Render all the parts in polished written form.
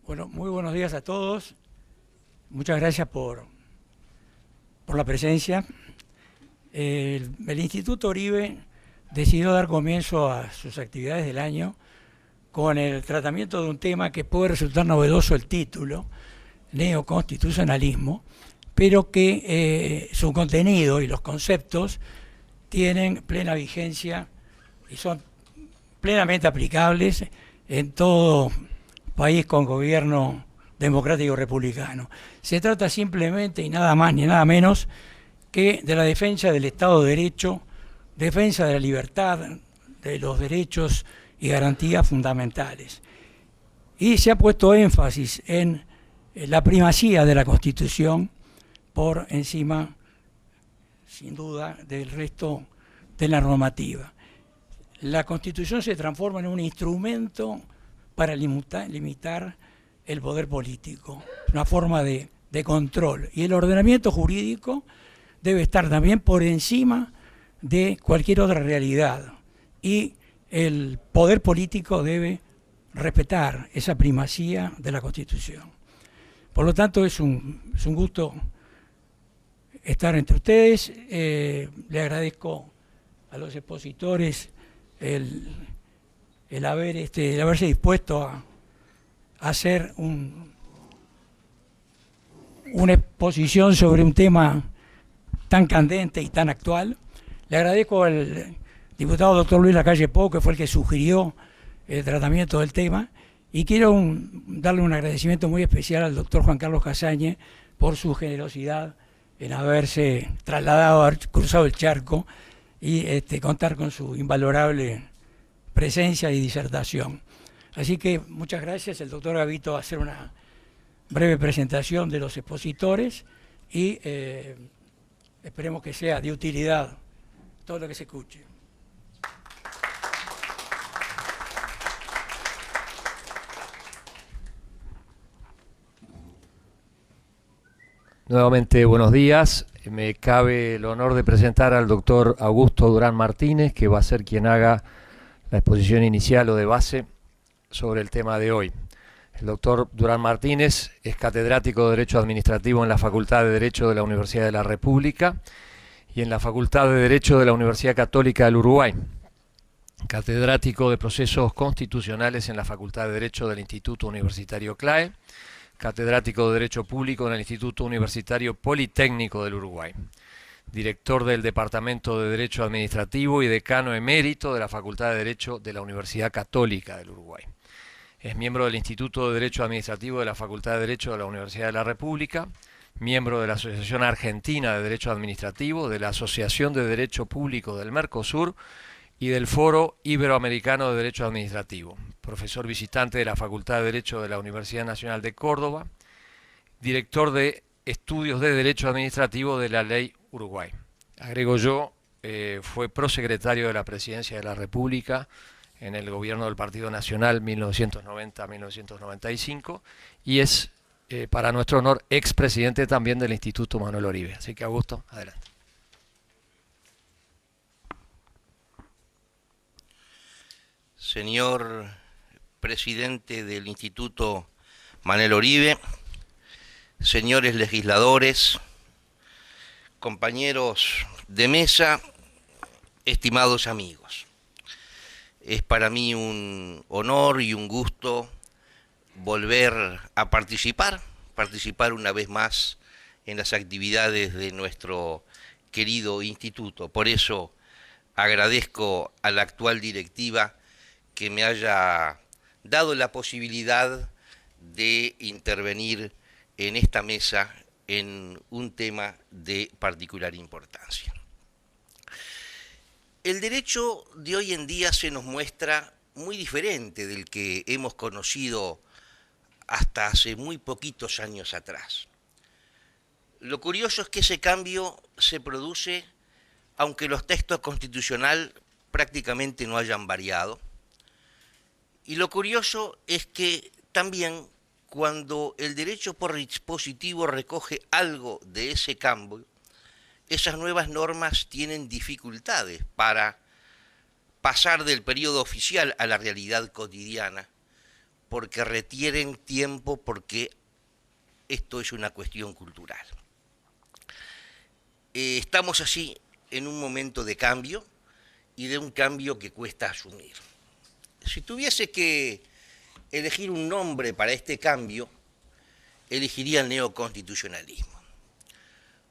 Bueno, muy buenos días a todos. Muchas gracias por la presencia. El Instituto Oribe decidió dar comienzo a sus actividades del año con el tratamiento de un tema que puede resultar novedoso el título, neoconstitucionalismo, pero que su contenido y los conceptos tienen plena vigencia y son plenamente aplicables en todo país con gobierno democrático republicano. Se trata simplemente y nada más ni nada menos que de la defensa del Estado de Derecho, defensa de la libertad, de los derechos y garantías fundamentales. Y se ha puesto énfasis en la primacía de la Constitución por encima, sin duda, del resto de la normativa. La Constitución se transforma en un instrumento para limitar el poder político, una forma de control. Y el ordenamiento jurídico debe estar también por encima de cualquier otra realidad. Y el poder político debe respetar esa primacía de la Constitución. Por lo tanto, es un gusto estar entre ustedes. Le agradezco a los expositores el haberse dispuesto a hacer una exposición sobre un tema tan candente y tan actual. Le agradezco al diputado doctor Luis Lacalle Pou, que fue el que sugirió el tratamiento del tema, y quiero darle un agradecimiento muy especial al doctor Juan Carlos Casañe por su generosidad en haberse trasladado, haber cruzado el charco y contar con su invalorable presencia y disertación. Así que muchas gracias. El doctor Gavito va a hacer una breve presentación de los expositores y esperemos que sea de utilidad todo lo que se escuche. Nuevamente, buenos días. Me cabe el honor de presentar al doctor Augusto Durán Martínez, que va a ser quien haga la exposición inicial o de base sobre el tema de hoy. El doctor Durán Martínez es catedrático de Derecho Administrativo en la Facultad de Derecho de la Universidad de la República y en la Facultad de Derecho de la Universidad Católica del Uruguay. Catedrático de Procesos Constitucionales en la Facultad de Derecho del Instituto Universitario CLAE. Catedrático de Derecho Público en el Instituto Universitario Politécnico del Uruguay. Director del Departamento de Derecho Administrativo y decano emérito de la Facultad de Derecho de la Universidad Católica del Uruguay. Es miembro del Instituto de Derecho Administrativo de la Facultad de Derecho de la Universidad de la República, miembro de la Asociación Argentina de Derecho Administrativo, de la Asociación de Derecho Público del Mercosur y del Foro Iberoamericano de Derecho Administrativo. Profesor visitante de la Facultad de Derecho de la Universidad Nacional de Córdoba, director de Estudios de Derecho Administrativo de la Ley Uruguay. Agrego yo, fue prosecretario de la Presidencia de la República en el gobierno del Partido Nacional 1990-1995 y es, para nuestro honor, expresidente también del Instituto Manuel Oribe. Así que, Augusto, adelante. Señor presidente del Instituto Manuel Oribe, señores legisladores, compañeros de mesa, estimados amigos. Es para mí un honor y un gusto volver a participar una vez más en las actividades de nuestro querido instituto. Por eso agradezco a la actual directiva que me haya dado la posibilidad de intervenir en esta mesa en un tema de particular importancia. El derecho de hoy en día se nos muestra muy diferente del que hemos conocido hasta hace muy poquitos años atrás. Lo curioso es que ese cambio se produce aunque los textos constitucionales prácticamente no hayan variado. Y lo curioso es que también cuando el derecho por dispositivo recoge algo de ese cambio, esas nuevas normas tienen dificultades para pasar del periodo oficial a la realidad cotidiana, porque requieren tiempo, porque esto es una cuestión cultural. Estamos así en un momento de cambio, y de un cambio que cuesta asumir. Si tuviese que elegir un nombre para este cambio, elegiría el neoconstitucionalismo.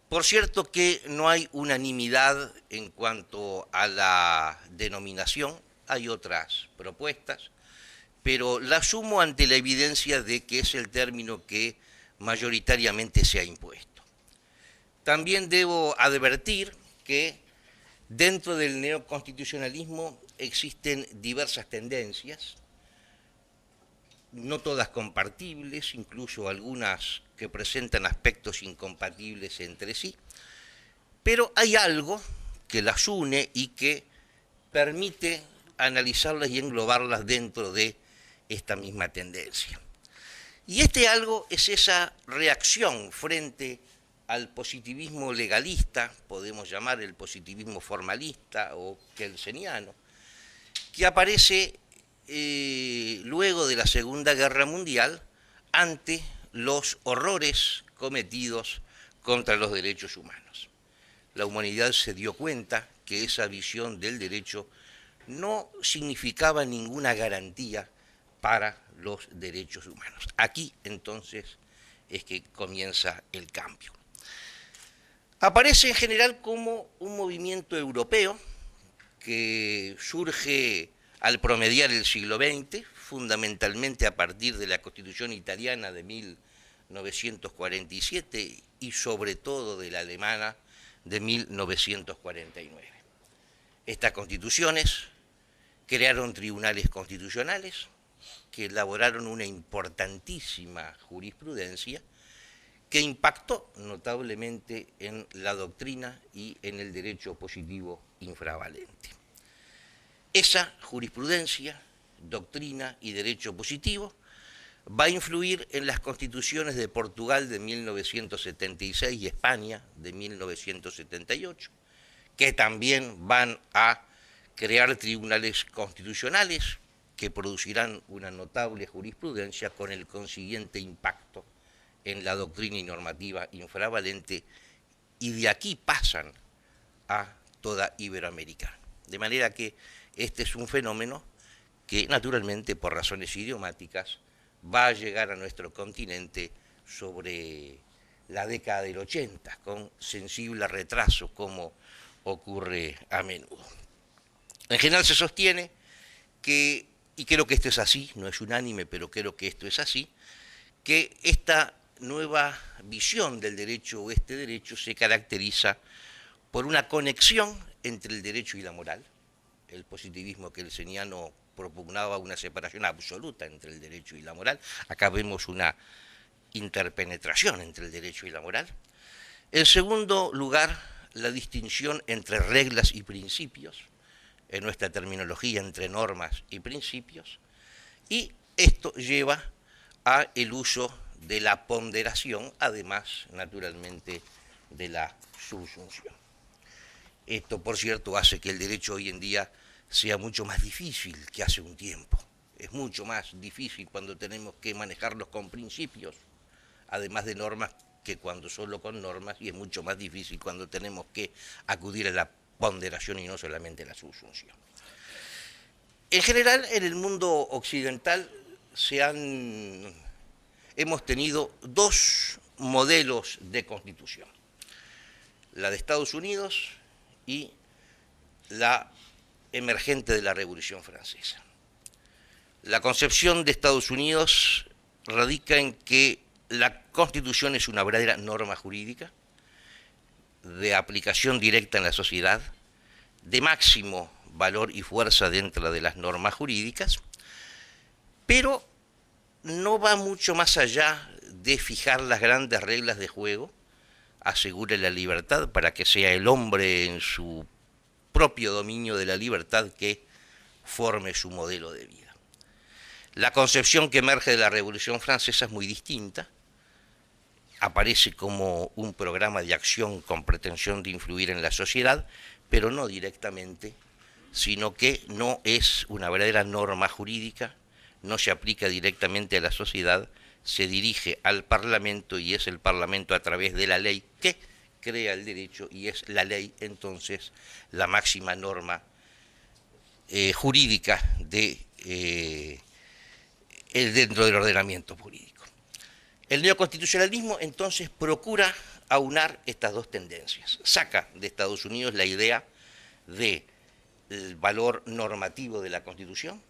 Por cierto que no hay unanimidad en cuanto a la denominación, hay otras propuestas, pero la asumo ante la evidencia de que es el término que mayoritariamente se ha impuesto. También debo advertir que dentro del neoconstitucionalismo existen diversas tendencias, no todas compartibles, incluso algunas que presentan aspectos incompatibles entre sí, pero hay algo que las une y que permite analizarlas y englobarlas dentro de esta misma tendencia. Y este algo es esa reacción frente al positivismo legalista, podemos llamar el positivismo formalista o kelseniano, que aparece luego de la Segunda Guerra Mundial ante los horrores cometidos contra los derechos humanos. La humanidad se dio cuenta que esa visión del derecho no significaba ninguna garantía para los derechos humanos. Aquí entonces es que comienza el cambio. Aparece en general como un movimiento europeo que surge al promediar el siglo XX, fundamentalmente a partir de la Constitución italiana de 1947 y sobre todo de la alemana de 1949. Estas constituciones crearon tribunales constitucionales que elaboraron una importantísima jurisprudencia que impactó notablemente en la doctrina y en el derecho positivo infravalente. Esa jurisprudencia, doctrina y derecho positivo va a influir en las constituciones de Portugal de 1976 y España de 1978, que también van a crear tribunales constitucionales que producirán una notable jurisprudencia con el consiguiente impacto en la doctrina y normativa infravalente, y de aquí pasan a toda Iberoamérica. De manera que este es un fenómeno que naturalmente por razones idiomáticas va a llegar a nuestro continente sobre la década del 80, con sensible retraso, como ocurre a menudo. En general se sostiene que, y creo que esto es así, no es unánime, pero creo que esto es así, que esta nueva visión del derecho o este derecho se caracteriza por una conexión entre el derecho y la moral. El positivismo kelseniano propugnaba una separación absoluta entre el derecho y la moral. Acá vemos una interpenetración entre el derecho y la moral. En segundo lugar, la distinción entre reglas y principios, en nuestra terminología entre normas y principios, y esto lleva a el uso de la ponderación, además, naturalmente, de la subsunción. Esto, por cierto, hace que el derecho hoy en día sea mucho más difícil que hace un tiempo. Es mucho más difícil cuando tenemos que manejarlos con principios, además de normas, que cuando solo con normas, y es mucho más difícil cuando tenemos que acudir a la ponderación y no solamente a la subsunción. En general, en el mundo occidental hemos tenido dos modelos de constitución, la de Estados Unidos y la emergente de la Revolución Francesa. La concepción de Estados Unidos radica en que la Constitución es una verdadera norma jurídica de aplicación directa en la sociedad, de máximo valor y fuerza dentro de las normas jurídicas, pero no va mucho más allá de fijar las grandes reglas de juego, asegura la libertad para que sea el hombre en su propio dominio de la libertad que forme su modelo de vida. La concepción que emerge de la Revolución Francesa es muy distinta, aparece como un programa de acción con pretensión de influir en la sociedad, pero no directamente, sino que no es una verdadera norma jurídica, no se aplica directamente a la sociedad, se dirige al Parlamento y es el Parlamento a través de la ley que crea el derecho y es la ley entonces la máxima norma jurídica dentro del ordenamiento jurídico. El neoconstitucionalismo entonces procura aunar estas dos tendencias. Saca de Estados Unidos la idea del valor normativo de la Constitución,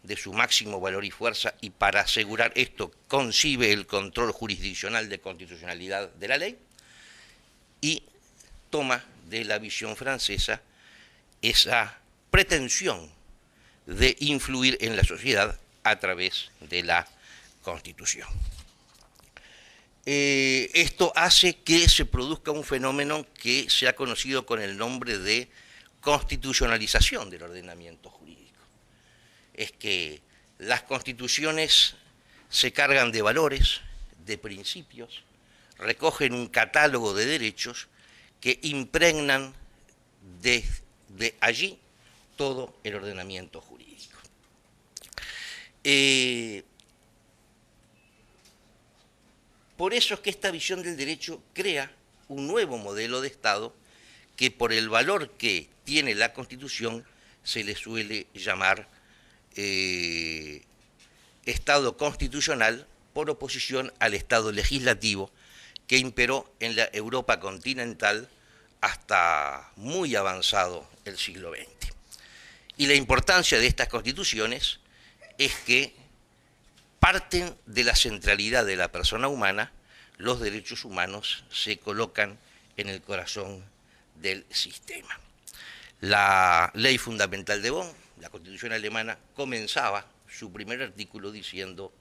de su máximo valor y fuerza, y para asegurar esto concibe el control jurisdiccional de constitucionalidad de la ley, y toma de la visión francesa esa pretensión de influir en la sociedad a través de la Constitución. Esto hace que se produzca un fenómeno que se ha conocido con el nombre de constitucionalización del ordenamiento jurídico. Es que las constituciones se cargan de valores, de principios, recogen un catálogo de derechos que impregnan de allí todo el ordenamiento jurídico. Por eso es que esta visión del derecho crea un nuevo modelo de Estado que por el valor que tiene la Constitución se le suele llamar Estado constitucional por oposición al Estado legislativo que imperó en la Europa continental hasta muy avanzado el siglo XX. Y la importancia de estas constituciones es que parten de la centralidad de la persona humana, los derechos humanos se colocan en el corazón del sistema. La Ley Fundamental de Bonn, la Constitución alemana, comenzaba su primer artículo diciendo: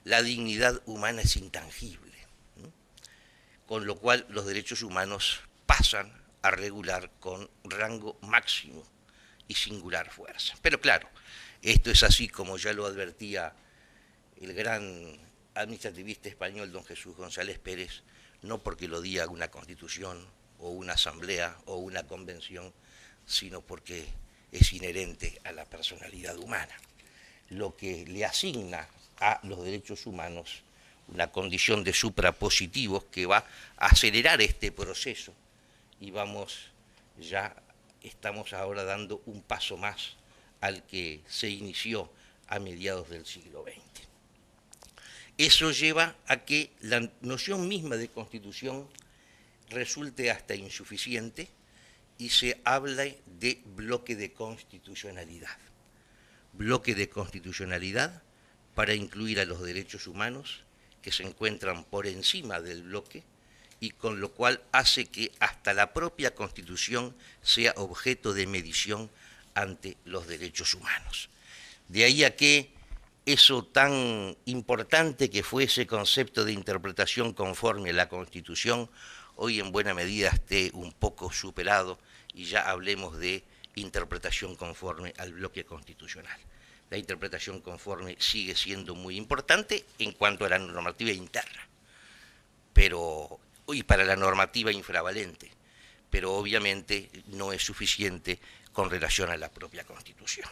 la dignidad humana es intangible, ¿no? Con lo cual los derechos humanos pasan a regular con rango máximo y singular fuerza. Pero claro, esto es así como ya lo advertía el gran administrativista español don Jesús González Pérez, no porque lo diga una constitución o una asamblea o una convención, sino porque es inherente a la personalidad humana, lo que le asigna a los derechos humanos una condición de suprapositivos que va a acelerar este proceso y estamos ahora dando un paso más al que se inició a mediados del siglo XX. Eso lleva a que la noción misma de constitución resulte hasta insuficiente y se hable de bloque de constitucionalidad. Bloque de constitucionalidad para incluir a los derechos humanos que se encuentran por encima del bloque y con lo cual hace que hasta la propia Constitución sea objeto de medición ante los derechos humanos. De ahí a que eso tan importante que fue ese concepto de interpretación conforme a la Constitución, hoy en buena medida esté un poco superado y ya hablemos de interpretación conforme al bloque constitucional. La interpretación conforme sigue siendo muy importante en cuanto a la normativa interna, y para la normativa infravalente, pero obviamente no es suficiente con relación a la propia Constitución.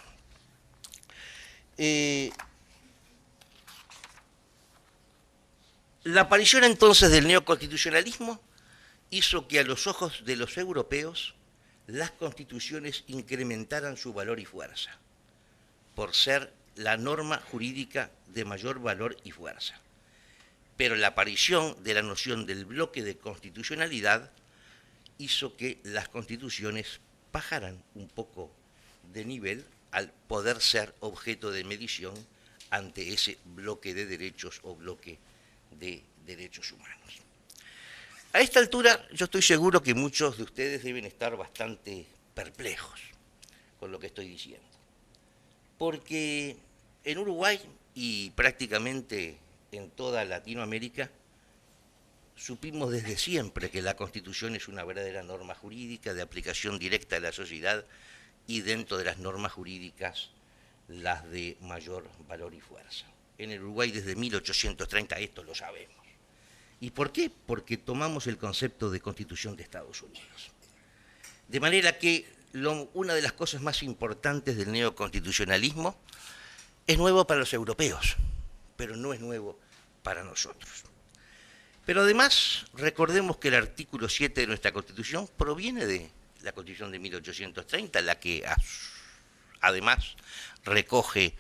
La aparición entonces del neoconstitucionalismo hizo que a los ojos de los europeos las constituciones incrementaran su valor y fuerza, por ser la norma jurídica de mayor valor y fuerza. Pero la aparición de la noción del bloque de constitucionalidad hizo que las constituciones bajaran un poco de nivel al poder ser objeto de medición ante ese bloque de derechos o bloque de derechos humanos. A esta altura yo estoy seguro que muchos de ustedes deben estar bastante perplejos con lo que estoy diciendo, porque en Uruguay y prácticamente en toda Latinoamérica supimos desde siempre que la Constitución es una verdadera norma jurídica de aplicación directa a la sociedad y dentro de las normas jurídicas las de mayor valor y fuerza. En el Uruguay desde 1830 esto lo sabemos. ¿Y por qué? Porque tomamos el concepto de Constitución de Estados Unidos. De manera que una de las cosas más importantes del neoconstitucionalismo es nuevo para los europeos, pero no es nuevo para nosotros. Pero además, recordemos que el artículo 7 de nuestra Constitución proviene de la Constitución de 1830, la que además recoge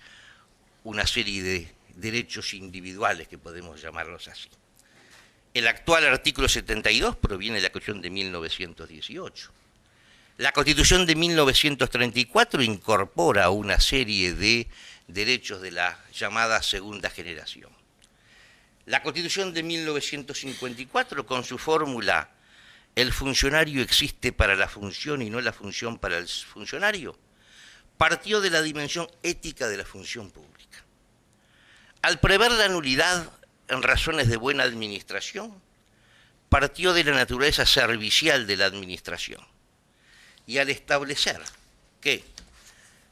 una serie de derechos individuales, que podemos llamarlos así. El actual artículo 72 proviene de la Constitución de 1918. La Constitución de 1934 incorpora una serie de derechos de la llamada segunda generación. La Constitución de 1954, con su fórmula "el funcionario existe para la función y no la función para el funcionario", partió de la dimensión ética de la función pública. Al prever la nulidad en razones de buena administración, partió de la naturaleza servicial de la administración. Y al establecer que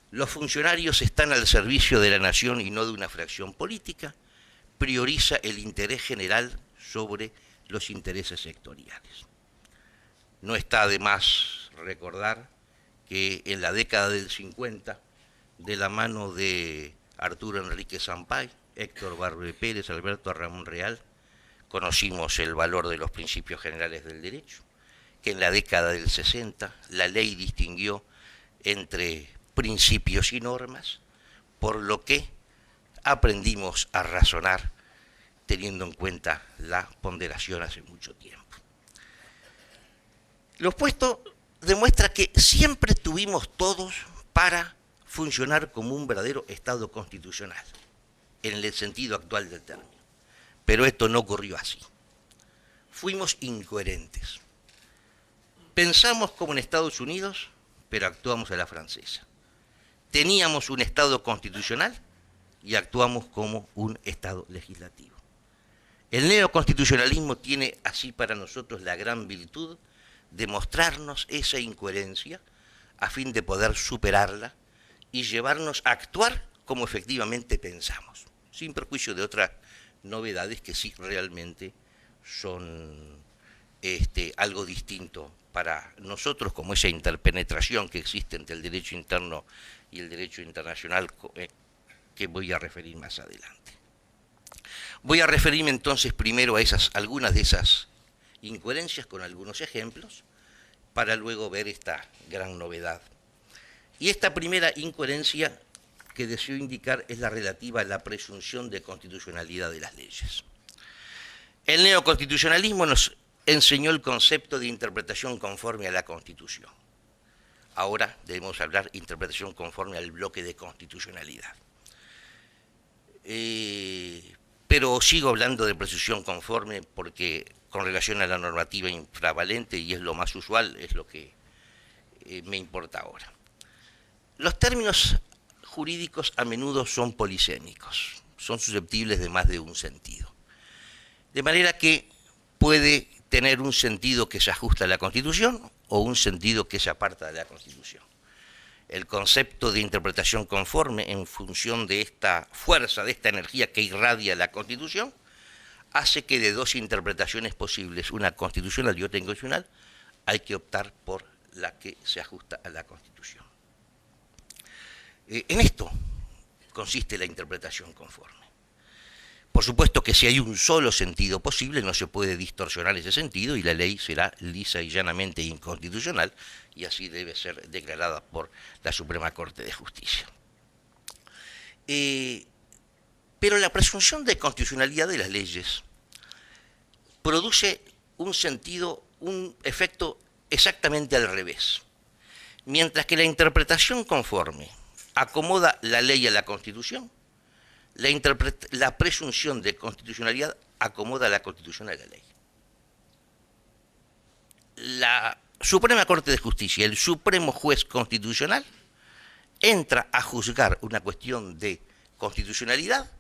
los funcionarios están al servicio de la nación y no de una fracción política, prioriza el interés general sobre los intereses sectoriales. No está de más recordar que en la década del 50, de la mano de Arturo Enrique Sampay, Héctor Barbe Pérez, Alberto Ramón Real, conocimos el valor de los principios generales del derecho, que en la década del 60 la ley distinguió entre principios y normas, por lo que aprendimos a razonar teniendo en cuenta la ponderación hace mucho tiempo. Lo expuesto demuestra que siempre tuvimos todos para funcionar como un verdadero Estado constitucional, en el sentido actual del término. Pero esto no ocurrió así. Fuimos incoherentes. Pensamos como en Estados Unidos, pero actuamos a la francesa. Teníamos un Estado constitucional y actuamos como un Estado legislativo. El neoconstitucionalismo tiene así para nosotros la gran virtud de mostrarnos esa incoherencia a fin de poder superarla y llevarnos a actuar como efectivamente pensamos, sin perjuicio de otras novedades que sí realmente son algo distinto para nosotros, como esa interpenetración que existe entre el derecho interno y el derecho internacional, que voy a referir más adelante. Voy a referirme entonces primero a algunas de esas incoherencias con algunos ejemplos, para luego ver esta gran novedad. Y esta primera incoherencia que deseo indicar es la relativa a la presunción de constitucionalidad de las leyes. El neoconstitucionalismo nos enseñó el concepto de interpretación conforme a la Constitución. Ahora debemos hablar de interpretación conforme al bloque de constitucionalidad. Pero sigo hablando de presunción conforme porque con relación a la normativa infravalente, y es lo más usual, es lo que me importa ahora. Los términos jurídicos a menudo son polisémicos, son susceptibles de más de un sentido. De manera que puede tener un sentido que se ajusta a la Constitución o un sentido que se aparta de la Constitución. El concepto de interpretación conforme, en función de esta fuerza, de esta energía que irradia la Constitución, hace que de dos interpretaciones posibles, una constitucional y otra inconstitucional, hay que optar por la que se ajusta a la Constitución. En esto consiste la interpretación conforme. Por supuesto que si hay un solo sentido posible, no se puede distorsionar ese sentido y la ley será lisa y llanamente inconstitucional, y así debe ser declarada por la Suprema Corte de Justicia. Pero la presunción de constitucionalidad de las leyes produce un efecto exactamente al revés. Mientras que la interpretación conforme acomoda la ley a la Constitución, la presunción de constitucionalidad acomoda la Constitución a la ley. La Suprema Corte de Justicia, el Supremo Juez Constitucional, entra a juzgar una cuestión de constitucionalidad,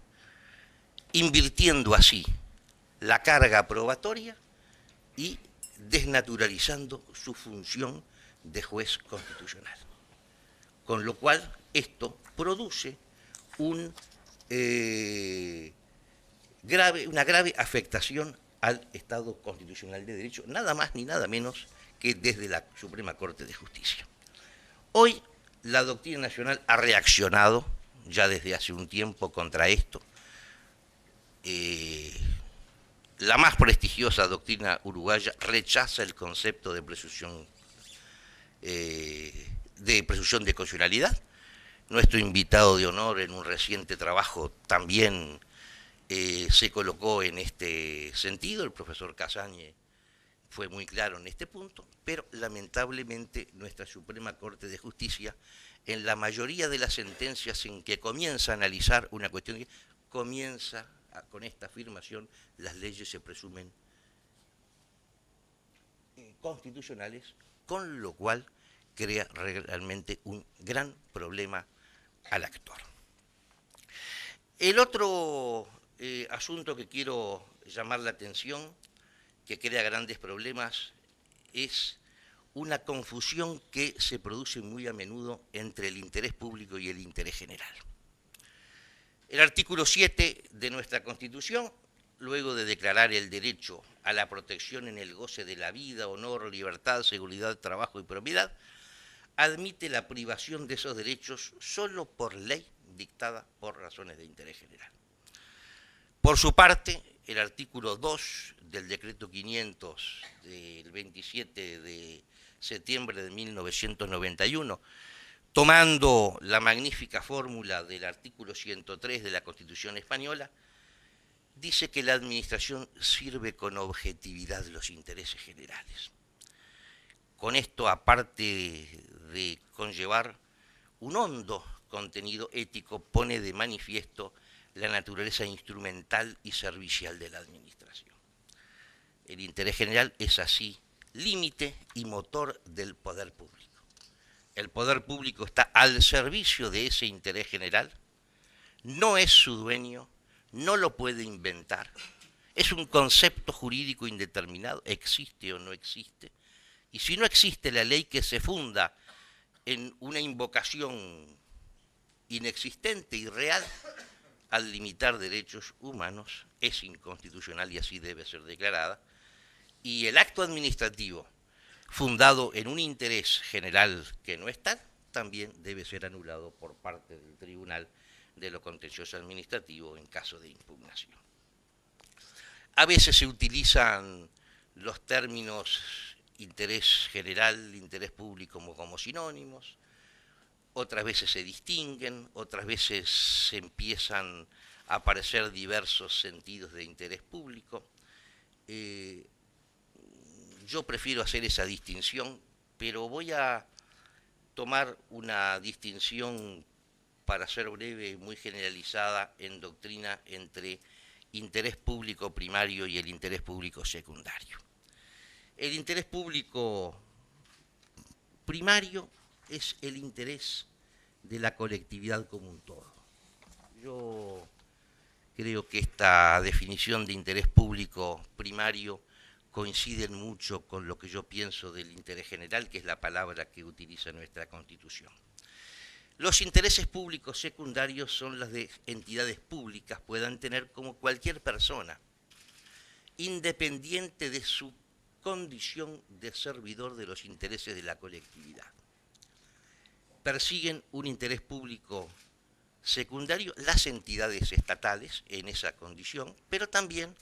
invirtiendo así la carga probatoria y desnaturalizando su función de juez constitucional. Con lo cual, esto produce una grave afectación al Estado constitucional de derecho, nada más ni nada menos que desde la Suprema Corte de Justicia. Hoy la doctrina nacional ha reaccionado ya desde hace un tiempo contra esto. La más prestigiosa doctrina uruguaya rechaza el concepto de presunción de constitucionalidad. Nuestro invitado de honor en un reciente trabajo también se colocó en este sentido, el profesor Casañe fue muy claro en este punto, pero lamentablemente nuestra Suprema Corte de Justicia, en la mayoría de las sentencias en que comienza a analizar una cuestión, comienza con esta afirmación: las leyes se presumen constitucionales, con lo cual crea realmente un gran problema al actor. El otro asunto que quiero llamar la atención, que crea grandes problemas, es una confusión que se produce muy a menudo entre el interés público y el interés general. El artículo 7 de nuestra Constitución, luego de declarar el derecho a la protección en el goce de la vida, honor, libertad, seguridad, trabajo y propiedad, admite la privación de esos derechos solo por ley dictada por razones de interés general. Por su parte, el artículo 2 del decreto 500 del 27 de septiembre de 1991, tomando la magnífica fórmula del artículo 103 de la Constitución española, dice que la administración sirve con objetividad los intereses generales. Con esto, aparte de conllevar un hondo contenido ético, pone de manifiesto la naturaleza instrumental y servicial de la administración. El interés general es así límite y motor del poder público. El poder público está al servicio de ese interés general, no es su dueño, no lo puede inventar, es un concepto jurídico indeterminado, existe o no existe, y si no existe, la ley que se funda en una invocación inexistente y real al limitar derechos humanos es inconstitucional y así debe ser declarada, y el acto administrativo fundado en un interés general que no está, también debe ser anulado por parte del Tribunal de lo Contencioso Administrativo en caso de impugnación. A veces se utilizan los términos interés general, interés público como sinónimos, otras veces se distinguen, otras veces se empiezan a aparecer diversos sentidos de interés público. Yo prefiero hacer esa distinción, pero voy a tomar una distinción, para ser breve, muy generalizada en doctrina, entre interés público primario y el interés público secundario. El interés público primario es el interés de la colectividad como un todo. Yo creo que esta definición de interés público primario coincide mucho con lo que yo pienso del interés general, que es la palabra que utiliza nuestra Constitución. Los intereses públicos secundarios son las de entidades públicas puedan tener como cualquier persona, independiente de su condición de servidor de los intereses de la colectividad. Persiguen un interés público secundario las entidades estatales en esa condición, pero también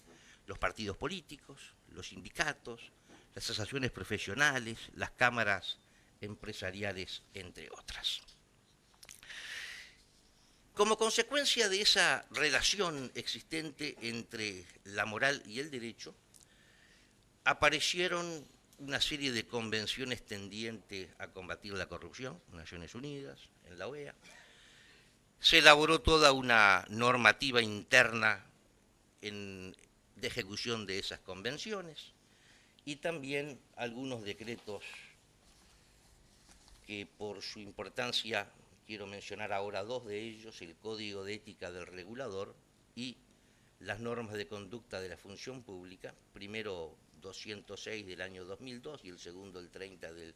los partidos políticos, los sindicatos, las asociaciones profesionales, las cámaras empresariales, entre otras. Como consecuencia de esa relación existente entre la moral y el derecho, aparecieron una serie de convenciones tendientes a combatir la corrupción, Naciones Unidas, en la OEA. Se elaboró toda una normativa interna de ejecución de esas convenciones y también algunos decretos que por su importancia quiero mencionar ahora dos de ellos: el Código de Ética del Regulador y las normas de conducta de la función pública, primero 206 del año 2002 y el segundo el 30 del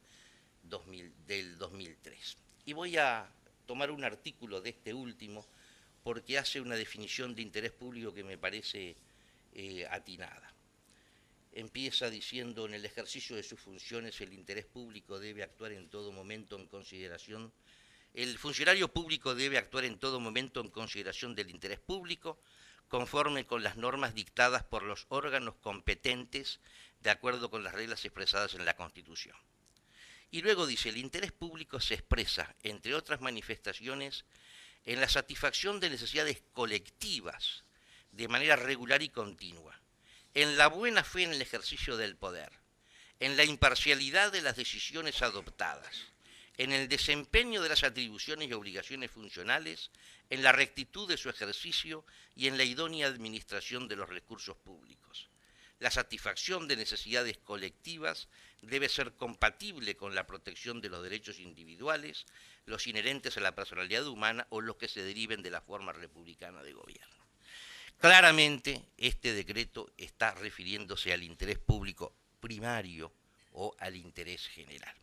2003. Y voy a tomar un artículo de este último porque hace una definición de interés público que me parece atinada. Empieza diciendo: en el ejercicio de sus funciones el interés público debe actuar en todo momento en consideración El funcionario público debe actuar en todo momento en consideración del interés público, conforme con las normas dictadas por los órganos competentes, de acuerdo con las reglas expresadas en la Constitución. Y luego dice, el interés público se expresa, entre otras manifestaciones, en la satisfacción de necesidades colectivas, de manera regular y continua, en la buena fe en el ejercicio del poder, en la imparcialidad de las decisiones adoptadas, en el desempeño de las atribuciones y obligaciones funcionales, en la rectitud de su ejercicio y en la idónea administración de los recursos públicos. La satisfacción de necesidades colectivas debe ser compatible con la protección de los derechos individuales, los inherentes a la personalidad humana o los que se deriven de la forma republicana de gobierno. Claramente, este decreto está refiriéndose al interés público primario o al interés general.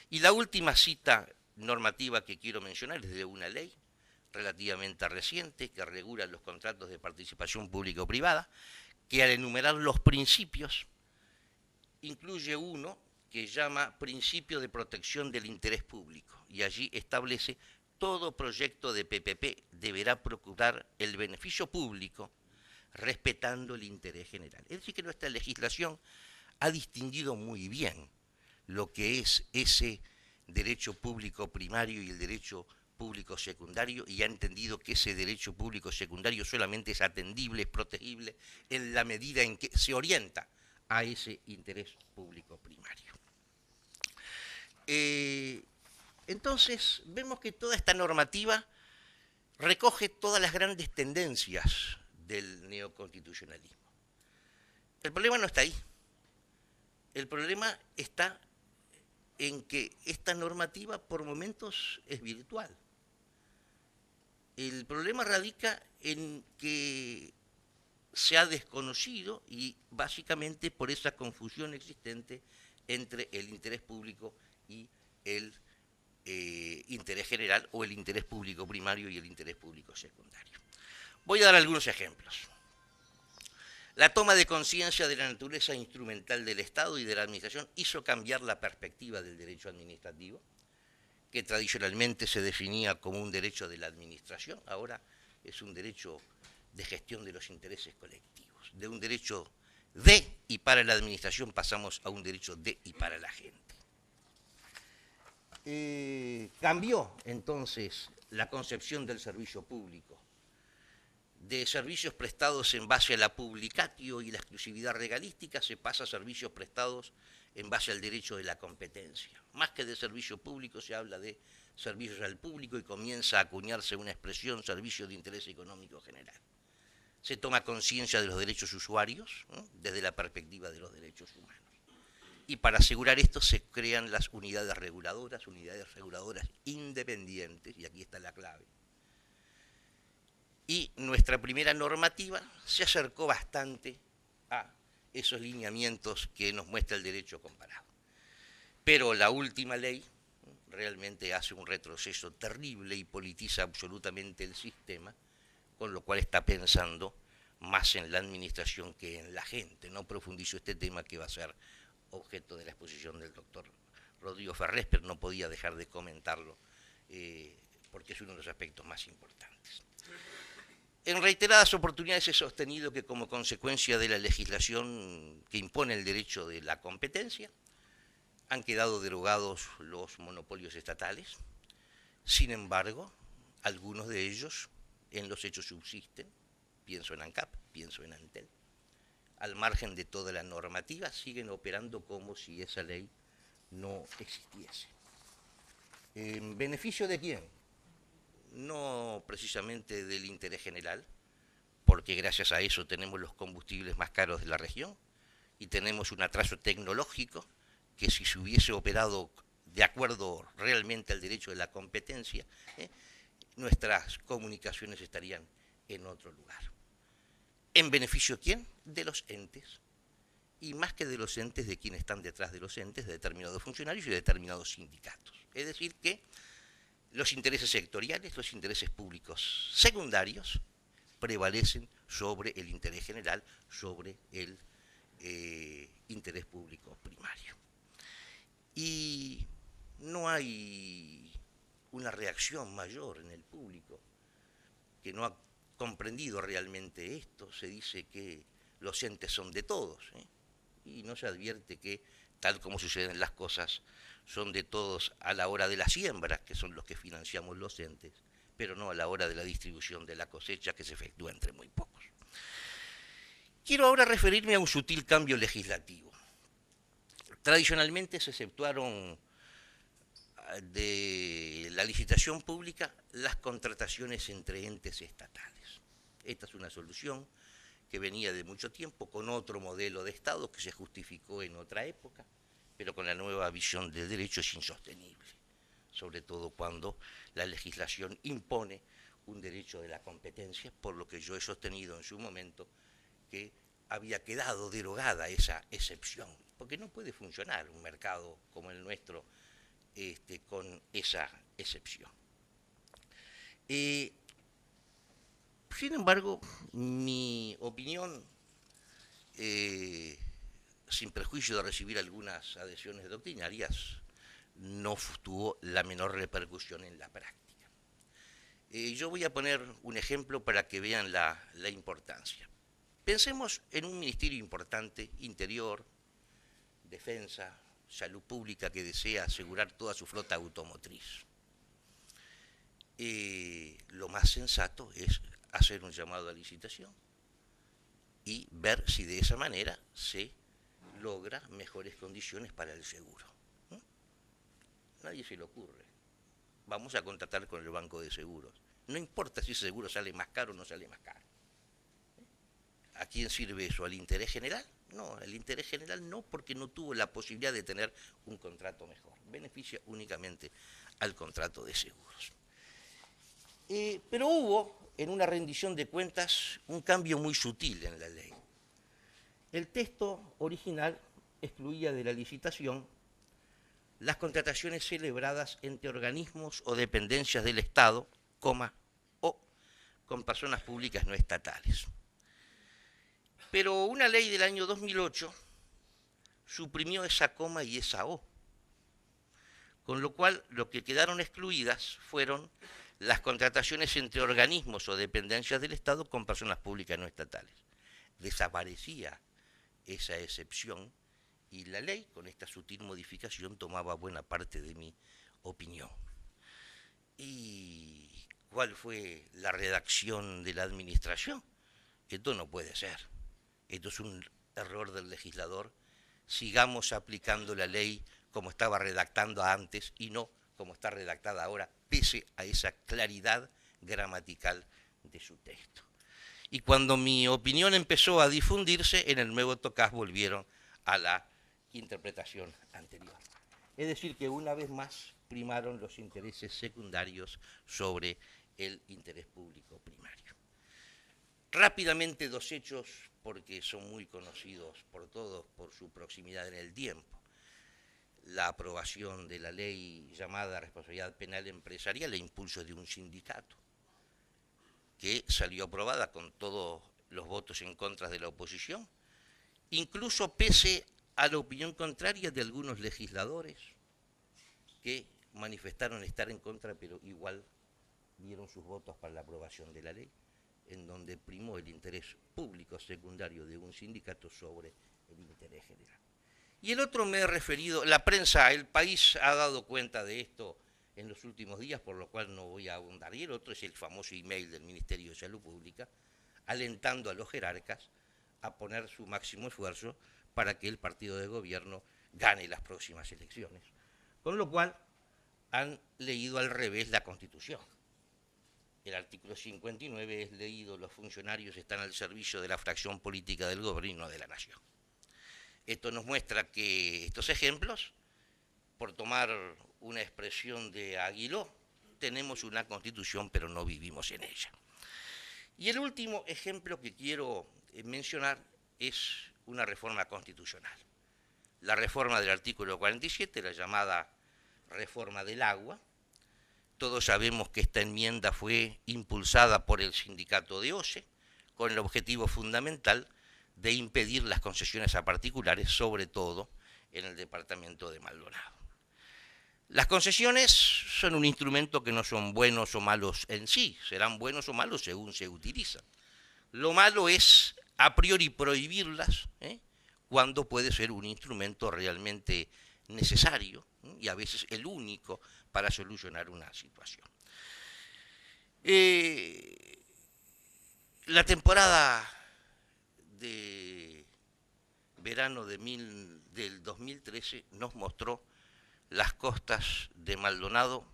Y la última cita normativa que quiero mencionar es de una ley relativamente reciente que regula los contratos de participación público-privada, que al enumerar los principios incluye uno que llama principio de protección del interés público, y allí establece todo proyecto de PPP deberá procurar el beneficio público respetando el interés general. Es decir, que nuestra legislación ha distinguido muy bien lo que es ese derecho público primario y el derecho público secundario, y ha entendido que ese derecho público secundario solamente es atendible, es protegible en la medida en que se orienta a ese interés público primario. Entonces, vemos que toda esta normativa recoge todas las grandes tendencias del neoconstitucionalismo. El problema no está ahí. El problema está en que esta normativa por momentos es virtual. El problema radica en que se ha desconocido, y básicamente por esa confusión existente entre el interés público y el interés general, o el interés público primario y el interés público secundario. Voy a dar algunos ejemplos. La toma de conciencia de la naturaleza instrumental del Estado y de la Administración hizo cambiar la perspectiva del derecho administrativo, que tradicionalmente se definía como un derecho de la Administración, ahora es un derecho de gestión de los intereses colectivos. De un derecho de y para la Administración pasamos a un derecho de y para la gente. Cambió entonces la concepción del servicio público, de servicios prestados en base a la publicatio y la exclusividad regalística se pasa a servicios prestados en base al derecho de la competencia. Más que de servicio público se habla de servicios al público y comienza a acuñarse una expresión servicio de interés económico general. Se toma conciencia de los derechos usuarios, ¿no?, desde la perspectiva de los derechos humanos. Y para asegurar esto se crean las unidades reguladoras independientes, y aquí está la clave. Y nuestra primera normativa se acercó bastante a esos lineamientos que nos muestra el derecho comparado. Pero la última ley realmente hace un retroceso terrible y politiza absolutamente el sistema, con lo cual está pensando más en la administración que en la gente. No profundizo este tema que va a ser objeto de la exposición del doctor Rodrigo Ferrés, pero no podía dejar de comentarlo porque es uno de los aspectos más importantes. En reiteradas oportunidades he sostenido que como consecuencia de la legislación que impone el derecho de la competencia, han quedado derogados los monopolios estatales. Sin embargo, algunos de ellos en los hechos subsisten. Pienso en ANCAP, pienso en Antel. Al margen de toda la normativa, siguen operando como si esa ley no existiese. ¿En beneficio de quién? No precisamente del interés general, porque gracias a eso tenemos los combustibles más caros de la región y tenemos un atraso tecnológico que si se hubiese operado de acuerdo realmente al derecho de la competencia, nuestras comunicaciones estarían en otro lugar. ¿En beneficio de quién? De los entes. Y más que de los entes, de quienes están detrás de los entes, de determinados funcionarios y de determinados sindicatos. Es decir, que los intereses sectoriales, los intereses públicos secundarios, prevalecen sobre el interés general, sobre el interés público primario. Y no hay una reacción mayor en el público, que no ha comprendido realmente esto. Se dice que los entes son de todos, y no se advierte que, tal como suceden las cosas, son de todos a la hora de la siembra, que son los que financiamos los entes, pero no a la hora de la distribución de la cosecha, que se efectúa entre muy pocos. Quiero ahora referirme a un sutil cambio legislativo. Tradicionalmente se exceptuaron de la licitación pública las contrataciones entre entes estatales. Esta es una solución que venía de mucho tiempo con otro modelo de Estado que se justificó en otra época, pero con la nueva visión del derecho es insostenible, sobre todo cuando la legislación impone un derecho de la competencia, por lo que yo he sostenido en su momento que había quedado derogada esa excepción, porque no puede funcionar un mercado como el nuestro con esa excepción. Sin embargo, mi opinión, sin perjuicio de recibir algunas adhesiones doctrinarias, no tuvo la menor repercusión en la práctica. Yo voy a poner un ejemplo para que vean la importancia. Pensemos en un ministerio importante, Interior, Defensa, Salud Pública, que desea asegurar toda su flota automotriz. Lo más sensato es hacer un llamado a licitación y ver si de esa manera se logra mejores condiciones para el seguro. Nadie se le ocurre. Vamos a contratar con el banco de seguros. No importa si ese seguro sale más caro o no sale más caro. ¿A quién sirve eso? ¿Al interés general? No, al interés general no, porque no tuvo la posibilidad de tener un contrato mejor. Beneficia únicamente al contrato de seguros. Pero hubo, en una rendición de cuentas, un cambio muy sutil en la ley. El texto original excluía de la licitación las contrataciones celebradas entre organismos o dependencias del Estado, o con personas públicas no estatales. Pero una ley del año 2008 suprimió esa coma y esa O, con lo cual lo que quedaron excluidas fueron las contrataciones entre organismos o dependencias del Estado con personas públicas no estatales. Desaparecía esa excepción y la ley, con esta sutil modificación, tomaba buena parte de mi opinión. ¿Y cuál fue la redacción de la administración? Esto no puede ser. Esto es un error del legislador. Sigamos aplicando la ley como estaba redactando antes y no como está redactada ahora, pese a esa claridad gramatical de su texto. Y cuando mi opinión empezó a difundirse, en el nuevo TOCAS volvieron a la interpretación anterior. Es decir, que una vez más primaron los intereses secundarios sobre el interés público primario. Rápidamente dos hechos, porque son muy conocidos por todos por su proximidad en el tiempo. La aprobación de la ley llamada responsabilidad penal empresarial e impulso de un sindicato, que salió aprobada con todos los votos en contra de la oposición, incluso pese a la opinión contraria de algunos legisladores que manifestaron estar en contra, pero igual dieron sus votos para la aprobación de la ley, en donde primó el interés público secundario de un sindicato sobre el interés general. Y el otro me he referido, la prensa, el país ha dado cuenta de esto en los últimos días, por lo cual no voy a abundar. Y el otro es el famoso email del Ministerio de Salud Pública, alentando a los jerarcas a poner su máximo esfuerzo para que el partido de gobierno gane las próximas elecciones. Con lo cual han leído al revés la Constitución. El artículo 59 es leído: los funcionarios están al servicio de la fracción política del gobierno de la nación. Esto nos muestra que estos ejemplos, por tomar una expresión de Aguiló, tenemos una Constitución pero no vivimos en ella. Y el último ejemplo que quiero mencionar es una reforma constitucional. La reforma del artículo 47, la llamada reforma del agua. Todos sabemos que esta enmienda fue impulsada por el sindicato de OCE con el objetivo fundamental de impedir las concesiones a particulares, sobre todo en el departamento de Maldonado. Las concesiones son un instrumento que no son buenos o malos en sí, serán buenos o malos según se utilizan. Lo malo es a priori prohibirlas, cuando puede ser un instrumento realmente necesario, y a veces el único para solucionar una situación. La temporada de verano del 2013 nos mostró las costas de Maldonado,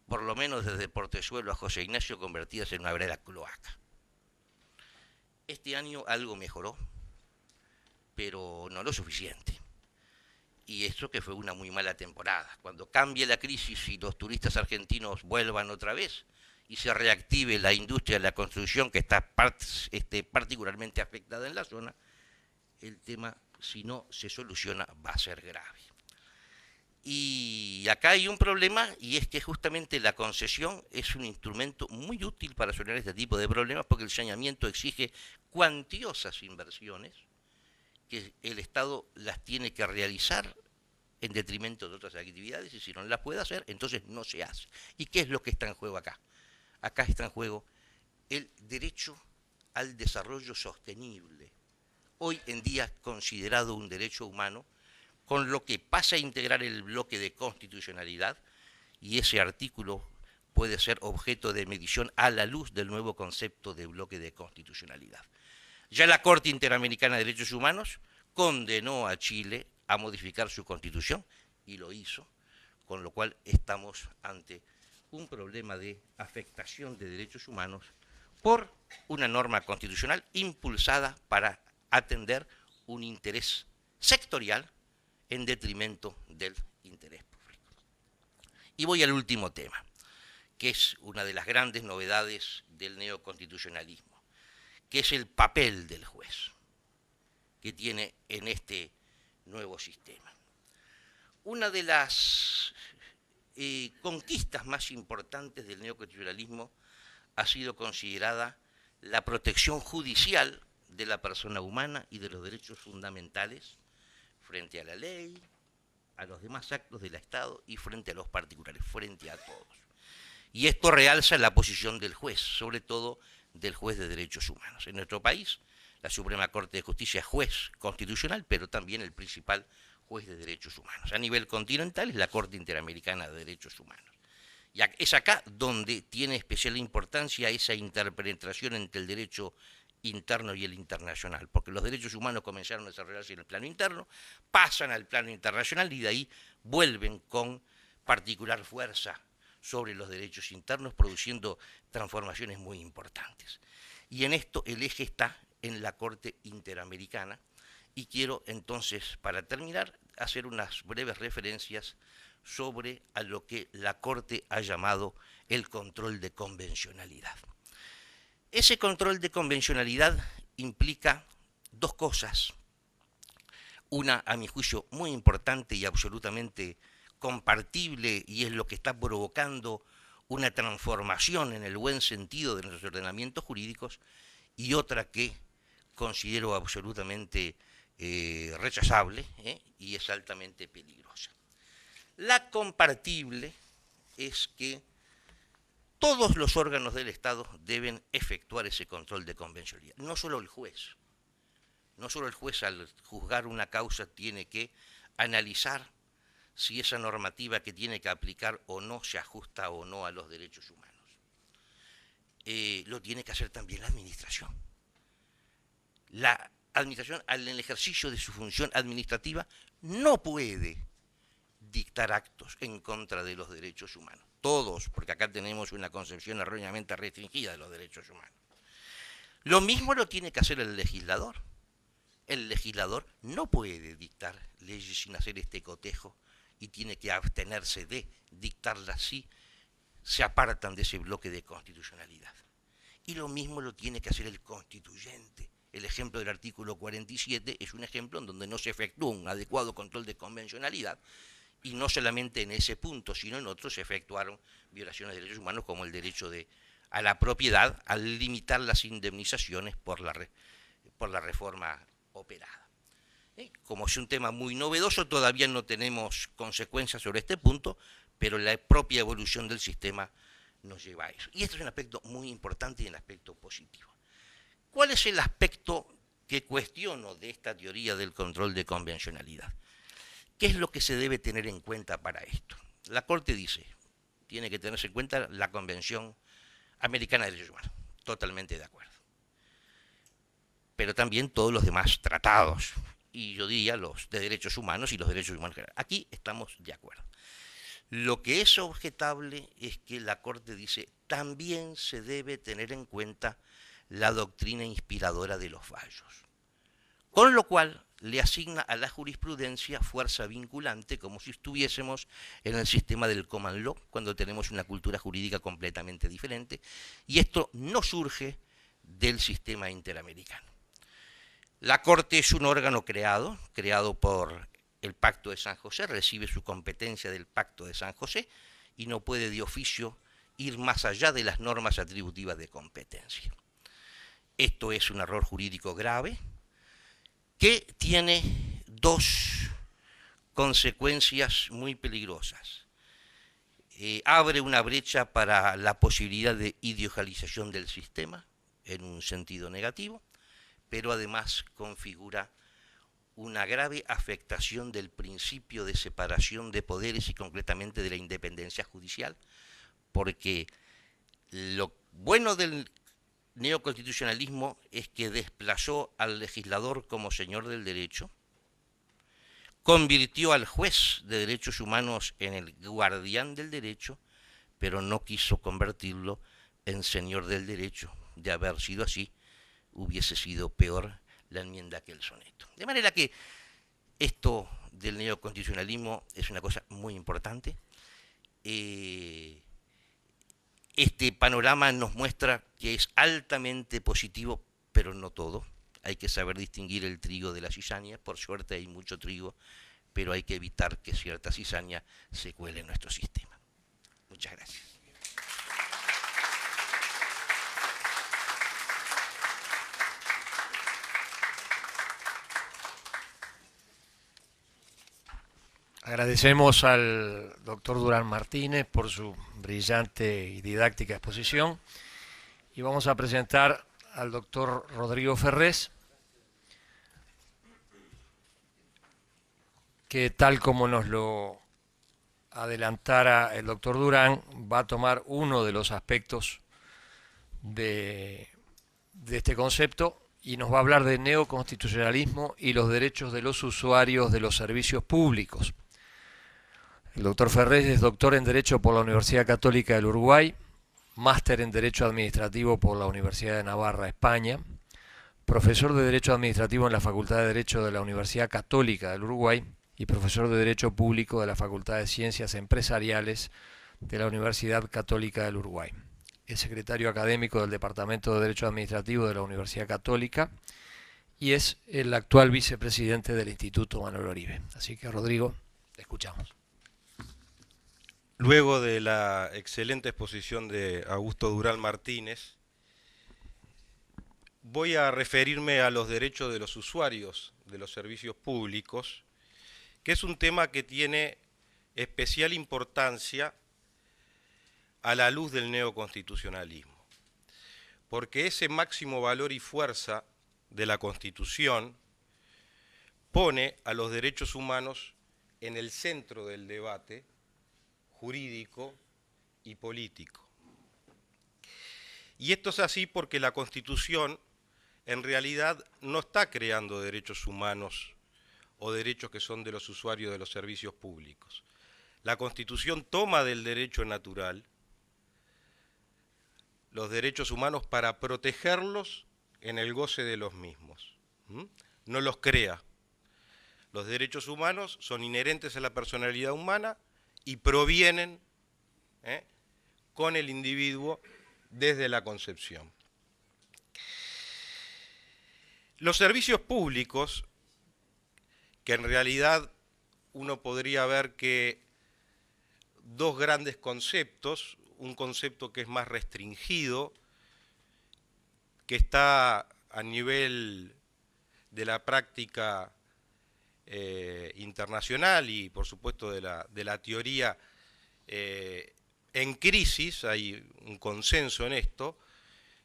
por lo menos desde Portezuelo a José Ignacio, convertidas en una verdadera cloaca. Este año algo mejoró, pero no lo suficiente. Y eso que fue una muy mala temporada. Cuando cambie la crisis y los turistas argentinos vuelvan otra vez y se reactive la industria de la construcción, que está particularmente afectada en la zona, el tema, si no se soluciona, va a ser grave. Y acá hay un problema, y es que justamente la concesión es un instrumento muy útil para solucionar este tipo de problemas, porque el saneamiento exige cuantiosas inversiones que el Estado las tiene que realizar en detrimento de otras actividades, y si no las puede hacer, entonces no se hace. ¿Y qué es lo que está en juego acá? Acá está en juego el derecho al desarrollo sostenible, hoy en día considerado un derecho humano, con lo que pasa a integrar el bloque de constitucionalidad, y ese artículo puede ser objeto de medición a la luz del nuevo concepto de bloque de constitucionalidad. Ya la Corte Interamericana de Derechos Humanos condenó a Chile a modificar su constitución, y lo hizo, con lo cual estamos ante un problema de afectación de derechos humanos por una norma constitucional impulsada para atender un interés sectorial en detrimento del interés público. Y voy al último tema, que es una de las grandes novedades del neoconstitucionalismo, que es el papel del juez que tiene en este nuevo sistema. Una de las conquistas más importantes del neoconstitucionalismo ha sido considerada la protección judicial de la persona humana y de los derechos fundamentales frente a la ley, a los demás actos del Estado y frente a los particulares, frente a todos. Y esto realza la posición del juez, sobre todo del juez de derechos humanos. En nuestro país, la Suprema Corte de Justicia es juez constitucional, pero también el principal juez de derechos humanos. A nivel continental es la Corte Interamericana de Derechos Humanos. Y es acá donde tiene especial importancia esa interpenetración entre el derecho interno y el internacional, porque los derechos humanos comenzaron a desarrollarse en el plano interno, pasan al plano internacional y de ahí vuelven con particular fuerza sobre los derechos internos, produciendo transformaciones muy importantes. Y en esto el eje está en la Corte Interamericana, y quiero entonces, para terminar, hacer unas breves referencias sobre a lo que la Corte ha llamado el control de convencionalidad. Ese control de convencionalidad implica dos cosas. Una, a mi juicio, muy importante y absolutamente compartible, y es lo que está provocando una transformación en el buen sentido de nuestros ordenamientos jurídicos, y otra que considero absolutamente rechazable, y es altamente peligrosa. La compartible es que todos los órganos del Estado deben efectuar ese control de convencionalidad, no solo el juez. No solo el juez al juzgar una causa tiene que analizar si esa normativa que tiene que aplicar o no se ajusta o no a los derechos humanos. Lo tiene que hacer también la administración. La administración, en el ejercicio de su función administrativa, no puede dictar actos en contra de los derechos humanos. Todos, porque acá tenemos una concepción erróneamente restringida de los derechos humanos. Lo mismo lo tiene que hacer el legislador. El legislador no puede dictar leyes sin hacer este cotejo, y tiene que abstenerse de dictarlas si se apartan de ese bloque de constitucionalidad. Y lo mismo lo tiene que hacer el constituyente. El ejemplo del artículo 47 es un ejemplo en donde no se efectuó un adecuado control de convencionalidad, y no solamente en ese punto, sino en otros se efectuaron violaciones de derechos humanos, como el derecho a la propiedad, al limitar las indemnizaciones por la reforma operada. Como es un tema muy novedoso, todavía no tenemos consecuencias sobre este punto, pero la propia evolución del sistema nos lleva a eso. Y esto es un aspecto muy importante y un aspecto positivo. ¿Cuál es el aspecto que cuestiono de esta teoría del control de convencionalidad? ¿Qué es lo que se debe tener en cuenta para esto? La Corte dice, tiene que tenerse en cuenta la Convención Americana de Derechos Humanos, totalmente de acuerdo. Pero también todos los demás tratados, y yo diría los de derechos humanos y los derechos humanos generales. Aquí estamos de acuerdo. Lo que es objetable es que la Corte dice, también se debe tener en cuenta la doctrina inspiradora de los fallos. Con lo cual le asigna a la jurisprudencia fuerza vinculante, como si estuviésemos en el sistema del common law, cuando tenemos una cultura jurídica completamente diferente, y esto no surge del sistema interamericano. La Corte es un órgano creado por el Pacto de San José, recibe su competencia del Pacto de San José y no puede de oficio ir más allá de las normas atributivas de competencia. Esto es un error jurídico grave que tiene dos consecuencias muy peligrosas. Abre una brecha para la posibilidad de ideologización del sistema en un sentido negativo, pero además configura una grave afectación del principio de separación de poderes y concretamente de la independencia judicial, porque lo bueno del neoconstitucionalismo es que desplazó al legislador como señor del derecho, convirtió al juez de derechos humanos en el guardián del derecho, pero no quiso convertirlo en señor del derecho. De haber sido así, hubiese sido peor la enmienda que el soneto. De manera que esto del neoconstitucionalismo es una cosa muy importante. Este panorama nos muestra que es altamente positivo, pero no todo. Hay que saber distinguir el trigo de la cizaña. Por suerte hay mucho trigo, pero hay que evitar que cierta cizaña se cuele en nuestro sistema. Muchas gracias. Agradecemos al doctor Durán Martínez por su brillante y didáctica exposición y vamos a presentar al doctor Rodrigo Ferrés, que tal como nos lo adelantara el doctor Durán, va a tomar uno de los aspectos de este concepto y nos va a hablar de neoconstitucionalismo y los derechos de los usuarios de los servicios públicos. El doctor Ferrés es doctor en Derecho por la Universidad Católica del Uruguay, máster en Derecho Administrativo por la Universidad de Navarra, España, profesor de Derecho Administrativo en la Facultad de Derecho de la Universidad Católica del Uruguay y profesor de Derecho Público de la Facultad de Ciencias Empresariales de la Universidad Católica del Uruguay. Es secretario académico del Departamento de Derecho Administrativo de la Universidad Católica y es el actual vicepresidente del Instituto Manuel Oribe. Así que, Rodrigo, te escuchamos. Luego de la excelente exposición de Augusto Durán Martínez, voy a referirme a los derechos de los usuarios de los servicios públicos, que es un tema que tiene especial importancia a la luz del neoconstitucionalismo, porque ese máximo valor y fuerza de la Constitución pone a los derechos humanos en el centro del debate jurídico y político. Y esto es así porque la Constitución en realidad no está creando derechos humanos o derechos que son de los usuarios de los servicios públicos. La Constitución toma del derecho natural los derechos humanos para protegerlos en el goce de los mismos. No los crea. Los derechos humanos son inherentes a la personalidad humana y provienen con el individuo desde la concepción. Los servicios públicos, que en realidad uno podría ver que dos grandes conceptos, un concepto que es más restringido, que está a nivel de la práctica internacional y por supuesto de la teoría en crisis, hay un consenso en esto,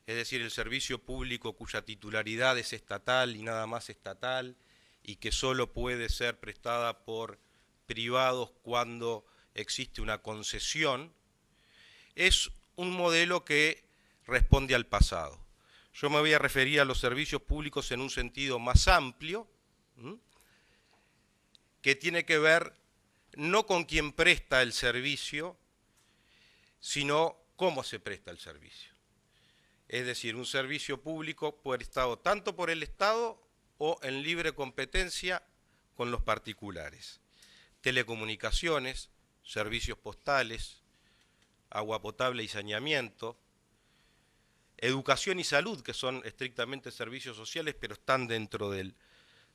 es decir, el servicio público cuya titularidad es estatal y nada más estatal, y que solo puede ser prestada por privados cuando existe una concesión, es un modelo que responde al pasado. Yo me voy a referir a los servicios públicos en un sentido más amplio, que tiene que ver no con quien presta el servicio, sino cómo se presta el servicio. Es decir, un servicio público prestado tanto por el Estado o en libre competencia con los particulares. Telecomunicaciones, servicios postales, agua potable y saneamiento, educación y salud, que son estrictamente servicios sociales, pero están dentro del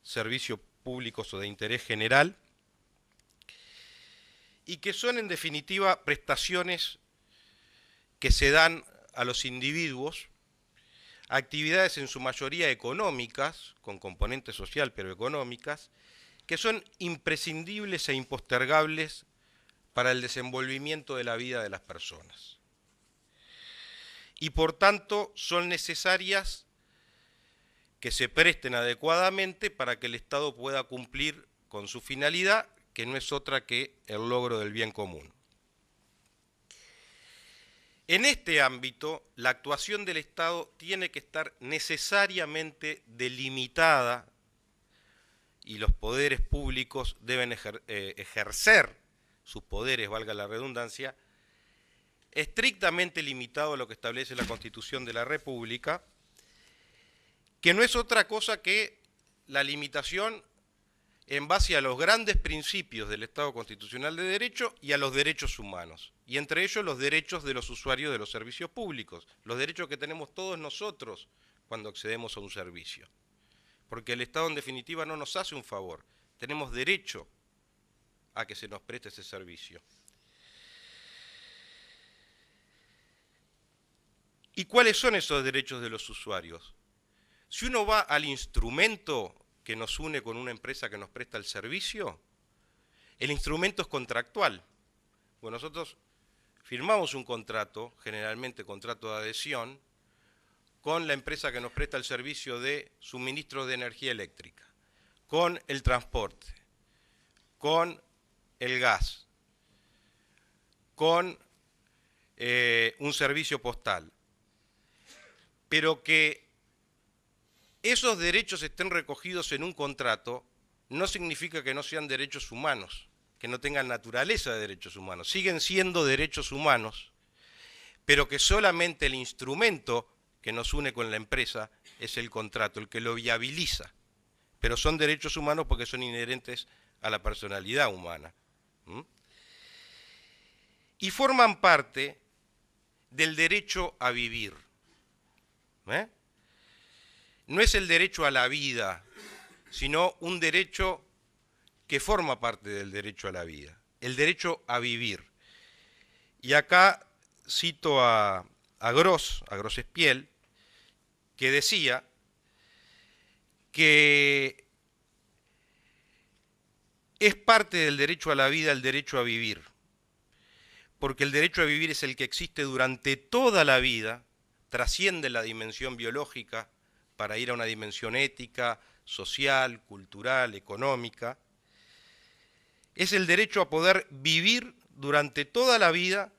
servicio público o de interés general, y que son en definitiva prestaciones que se dan a los individuos, actividades en su mayoría económicas, con componente social pero económicas, que son imprescindibles e impostergables para el desenvolvimiento de la vida de las personas. Y por tanto son necesarias que se presten adecuadamente para que el Estado pueda cumplir con su finalidad, que no es otra que el logro del bien común. En este ámbito, la actuación del Estado tiene que estar necesariamente delimitada y los poderes públicos deben ejercer sus poderes, valga la redundancia, estrictamente limitado a lo que establece la Constitución de la República, que no es otra cosa que la limitación en base a los grandes principios del Estado Constitucional de Derecho y a los derechos humanos, y entre ellos los derechos de los usuarios de los servicios públicos, los derechos que tenemos todos nosotros cuando accedemos a un servicio. Porque el Estado en definitiva no nos hace un favor, tenemos derecho a que se nos preste ese servicio. ¿Y cuáles son esos derechos de los usuarios? Si uno va al instrumento que nos une con una empresa que nos presta el servicio, el instrumento es contractual. Bueno, nosotros firmamos un contrato, generalmente contrato de adhesión, con la empresa que nos presta el servicio de suministro de energía eléctrica, con el transporte, con el gas, con un servicio postal, pero que esos derechos estén recogidos en un contrato no significa que no sean derechos humanos, que no tengan naturaleza de derechos humanos. Siguen siendo derechos humanos, pero que solamente el instrumento que nos une con la empresa es el contrato, el que lo viabiliza. Pero son derechos humanos porque son inherentes a la personalidad humana. Y forman parte del derecho a vivir. No es el derecho a la vida, sino un derecho que forma parte del derecho a la vida, el derecho a vivir. Y acá cito a Gros Espiel, que decía que es parte del derecho a la vida el derecho a vivir, porque el derecho a vivir es el que existe durante toda la vida, trasciende la dimensión biológica para ir a una dimensión ética, social, cultural, económica. Es el derecho a poder vivir durante toda la vida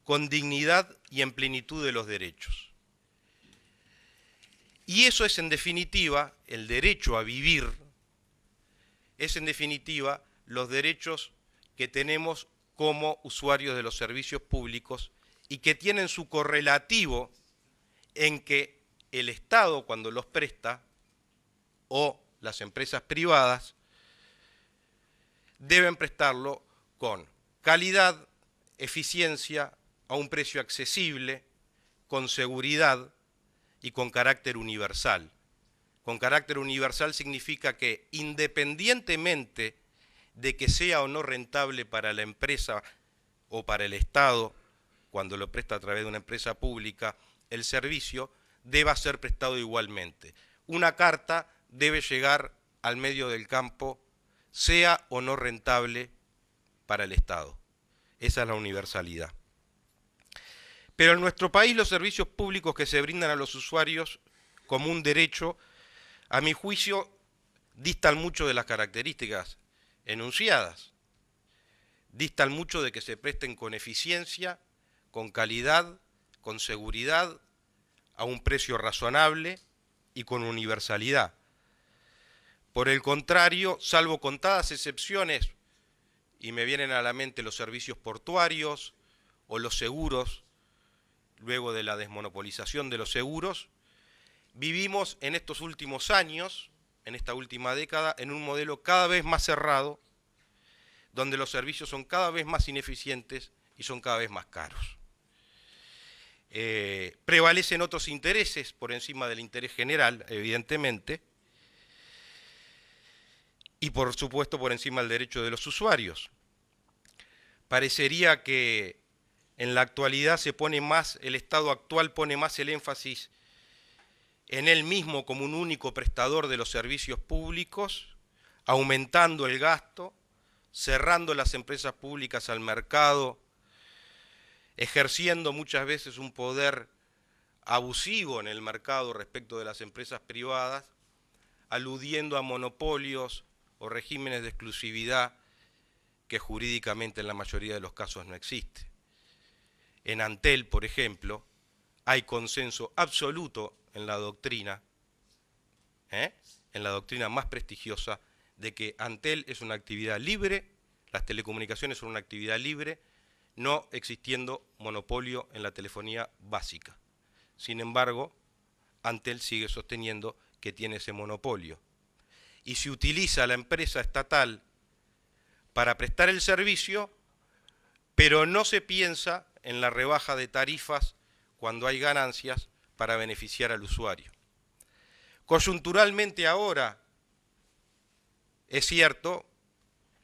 con dignidad y en plenitud de los derechos. Y eso es en definitiva, el derecho a vivir, es en definitiva los derechos que tenemos como usuarios de los servicios públicos y que tienen su correlativo en que el Estado, cuando los presta, o las empresas privadas, deben prestarlo con calidad, eficiencia, a un precio accesible, con seguridad y con carácter universal. Con carácter universal significa que independientemente de que sea o no rentable para la empresa o para el Estado, cuando lo presta a través de una empresa pública, el servicio deba ser prestado igualmente. Una carta debe llegar al medio del campo sea o no rentable para el Estado. Esa es la universalidad. Pero en nuestro país los servicios públicos que se brindan a los usuarios como un derecho, a mi juicio, distan mucho de las características enunciadas. Distan mucho de que se presten con eficiencia, con calidad, con seguridad, a un precio razonable y con universalidad. Por el contrario, salvo contadas excepciones, y me vienen a la mente los servicios portuarios o los seguros, luego de la desmonopolización de los seguros, vivimos en estos últimos años, en esta última década, en un modelo cada vez más cerrado, donde los servicios son cada vez más ineficientes y son cada vez más caros. Prevalecen otros intereses por encima del interés general, evidentemente, y por supuesto por encima del derecho de los usuarios. Parecería que en la actualidad el Estado actual pone más el énfasis en él mismo como un único prestador de los servicios públicos, aumentando el gasto, cerrando las empresas públicas al mercado, ejerciendo muchas veces un poder abusivo en el mercado respecto de las empresas privadas, aludiendo a monopolios o regímenes de exclusividad que jurídicamente en la mayoría de los casos no existe. En Antel, por ejemplo, hay consenso absoluto en la doctrina más prestigiosa, de que Antel es una actividad libre, las telecomunicaciones son una actividad libre, no existiendo monopolio en la telefonía básica. Sin embargo, Antel sigue sosteniendo que tiene ese monopolio. Y se utiliza la empresa estatal para prestar el servicio, pero no se piensa en la rebaja de tarifas cuando hay ganancias para beneficiar al usuario. Coyunturalmente ahora, es cierto,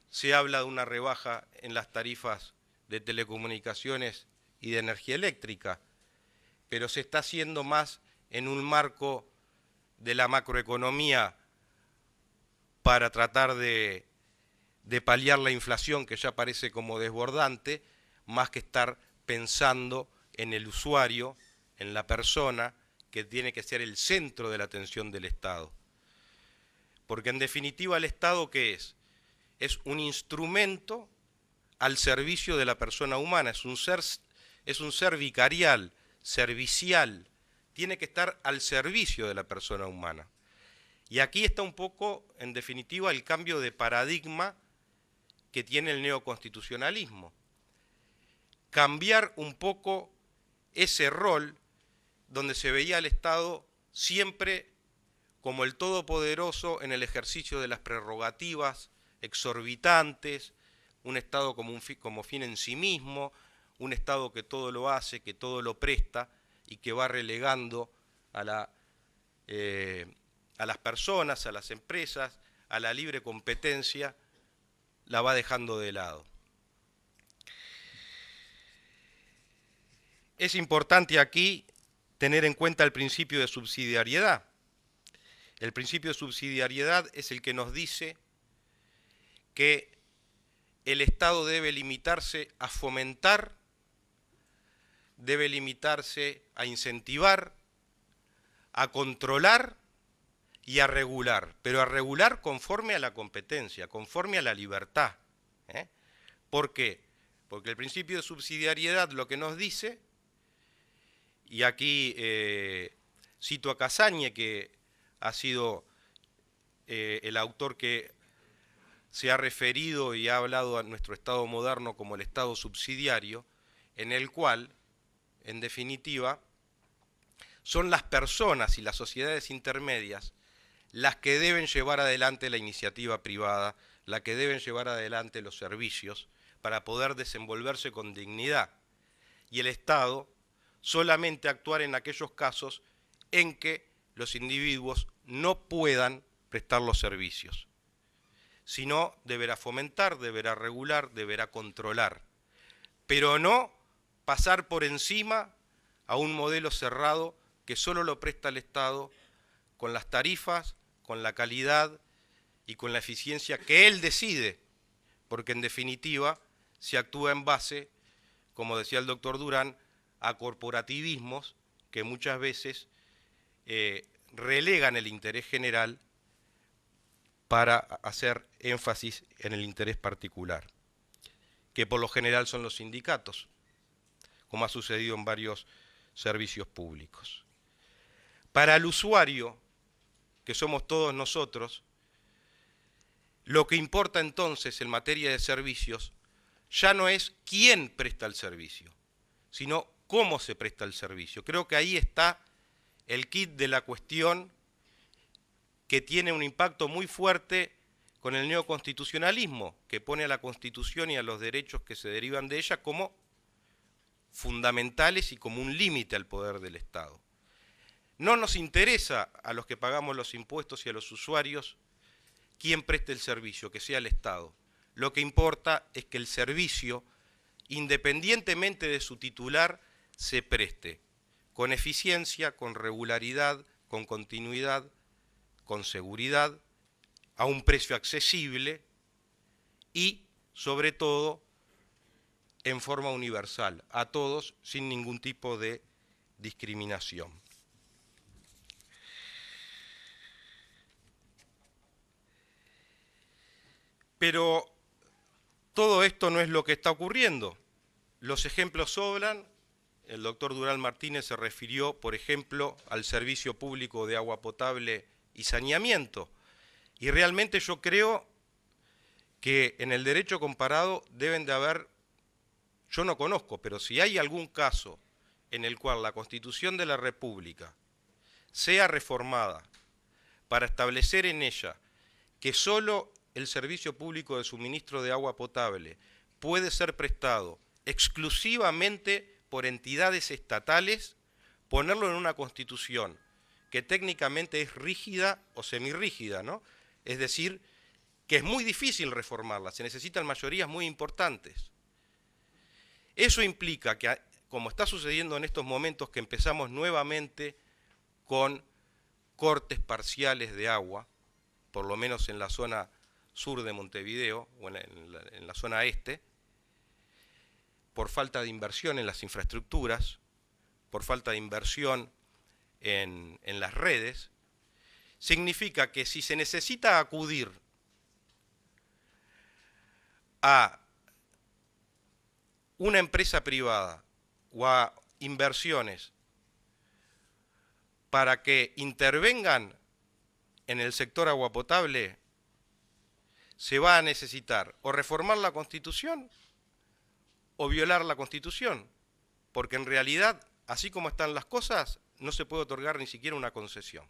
se habla de una rebaja en las tarifas de telecomunicaciones y de energía eléctrica, pero se está haciendo más en un marco de la macroeconomía para tratar de paliar la inflación que ya parece como desbordante, más que estar pensando en el usuario, en la persona, que tiene que ser el centro de la atención del Estado. Porque en definitiva el Estado, ¿qué es? Es un instrumento al servicio de la persona humana, es un ser vicarial, servicial, tiene que estar al servicio de la persona humana. Y aquí está un poco, en definitiva, el cambio de paradigma que tiene el neoconstitucionalismo. Cambiar un poco ese rol donde se veía al Estado siempre como el todopoderoso en el ejercicio de las prerrogativas exorbitantes, un Estado como fin en sí mismo, un Estado que todo lo hace, que todo lo presta y que va relegando a las personas, a las empresas, a la libre competencia, la va dejando de lado. Es importante aquí tener en cuenta el principio de subsidiariedad. El principio de subsidiariedad es el que nos dice que el Estado debe limitarse a fomentar, debe limitarse a incentivar, a controlar y a regular, pero a regular conforme a la competencia, conforme a la libertad. ¿Por qué? Porque el principio de subsidiariedad lo que nos dice, y aquí cito a Casagne, que ha sido el autor que se ha referido y ha hablado a nuestro Estado moderno como el Estado subsidiario, en el cual, en definitiva, son las personas y las sociedades intermedias las que deben llevar adelante la iniciativa privada, las que deben llevar adelante los servicios para poder desenvolverse con dignidad. Y el Estado solamente actuar en aquellos casos en que los individuos no puedan prestar los servicios. Sino deberá fomentar, deberá regular, deberá controlar, pero no pasar por encima a un modelo cerrado que solo lo presta el Estado con las tarifas, con la calidad y con la eficiencia que él decide, porque en definitiva se actúa en base, como decía el doctor Durán, a corporativismos que muchas veces relegan el interés general para hacer énfasis en el interés particular, que por lo general son los sindicatos, como ha sucedido en varios servicios públicos. Para el usuario, que somos todos nosotros, lo que importa entonces en materia de servicios ya no es quién presta el servicio, sino cómo se presta el servicio. Creo que ahí está el quid de la cuestión, que tiene un impacto muy fuerte con el neoconstitucionalismo, que pone a la Constitución y a los derechos que se derivan de ella como fundamentales y como un límite al poder del Estado. No nos interesa a los que pagamos los impuestos y a los usuarios quién preste el servicio, que sea el Estado. Lo que importa es que el servicio, independientemente de su titular, se preste con eficiencia, con regularidad, con continuidad, con seguridad, a un precio accesible y, sobre todo, en forma universal, a todos, sin ningún tipo de discriminación. Pero todo esto no es lo que está ocurriendo. Los ejemplos sobran. El doctor Durán Martínez se refirió, por ejemplo, al servicio público de agua potable y saneamiento. Y realmente yo creo que en el derecho comparado deben de haber, yo no conozco, pero si hay algún caso en el cual la Constitución de la República sea reformada para establecer en ella que solo el servicio público de suministro de agua potable puede ser prestado exclusivamente por entidades estatales, ponerlo en una Constitución que técnicamente es rígida o semirrígida, ¿no? Es decir, que es muy difícil reformarla, se necesitan mayorías muy importantes. Eso implica que, como está sucediendo en estos momentos, que empezamos nuevamente con cortes parciales de agua, por lo menos en la zona sur de Montevideo, o en la zona este, por falta de inversión en las infraestructuras, por falta de inversión en las redes, significa que si se necesita acudir a una empresa privada o a inversiones para que intervengan en el sector agua potable, se va a necesitar o reformar la Constitución o violar la Constitución, porque en realidad, así como están las cosas, no se puede otorgar ni siquiera una concesión.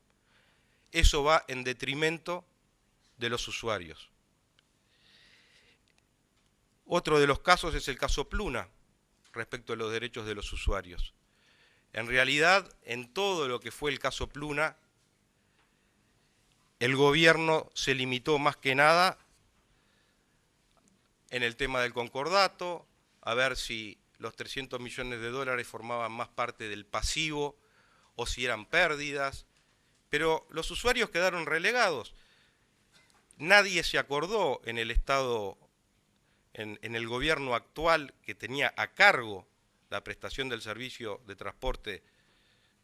Eso va en detrimento de los usuarios. Otro de los casos es el caso Pluna, respecto a los derechos de los usuarios. En realidad, en todo lo que fue el caso Pluna, el gobierno se limitó más que nada en el tema del concordato, a ver si los 300 millones de dólares formaban más parte del pasivo o si eran pérdidas, pero los usuarios quedaron relegados. Nadie se acordó en el Estado, en el gobierno actual que tenía a cargo la prestación del servicio de transporte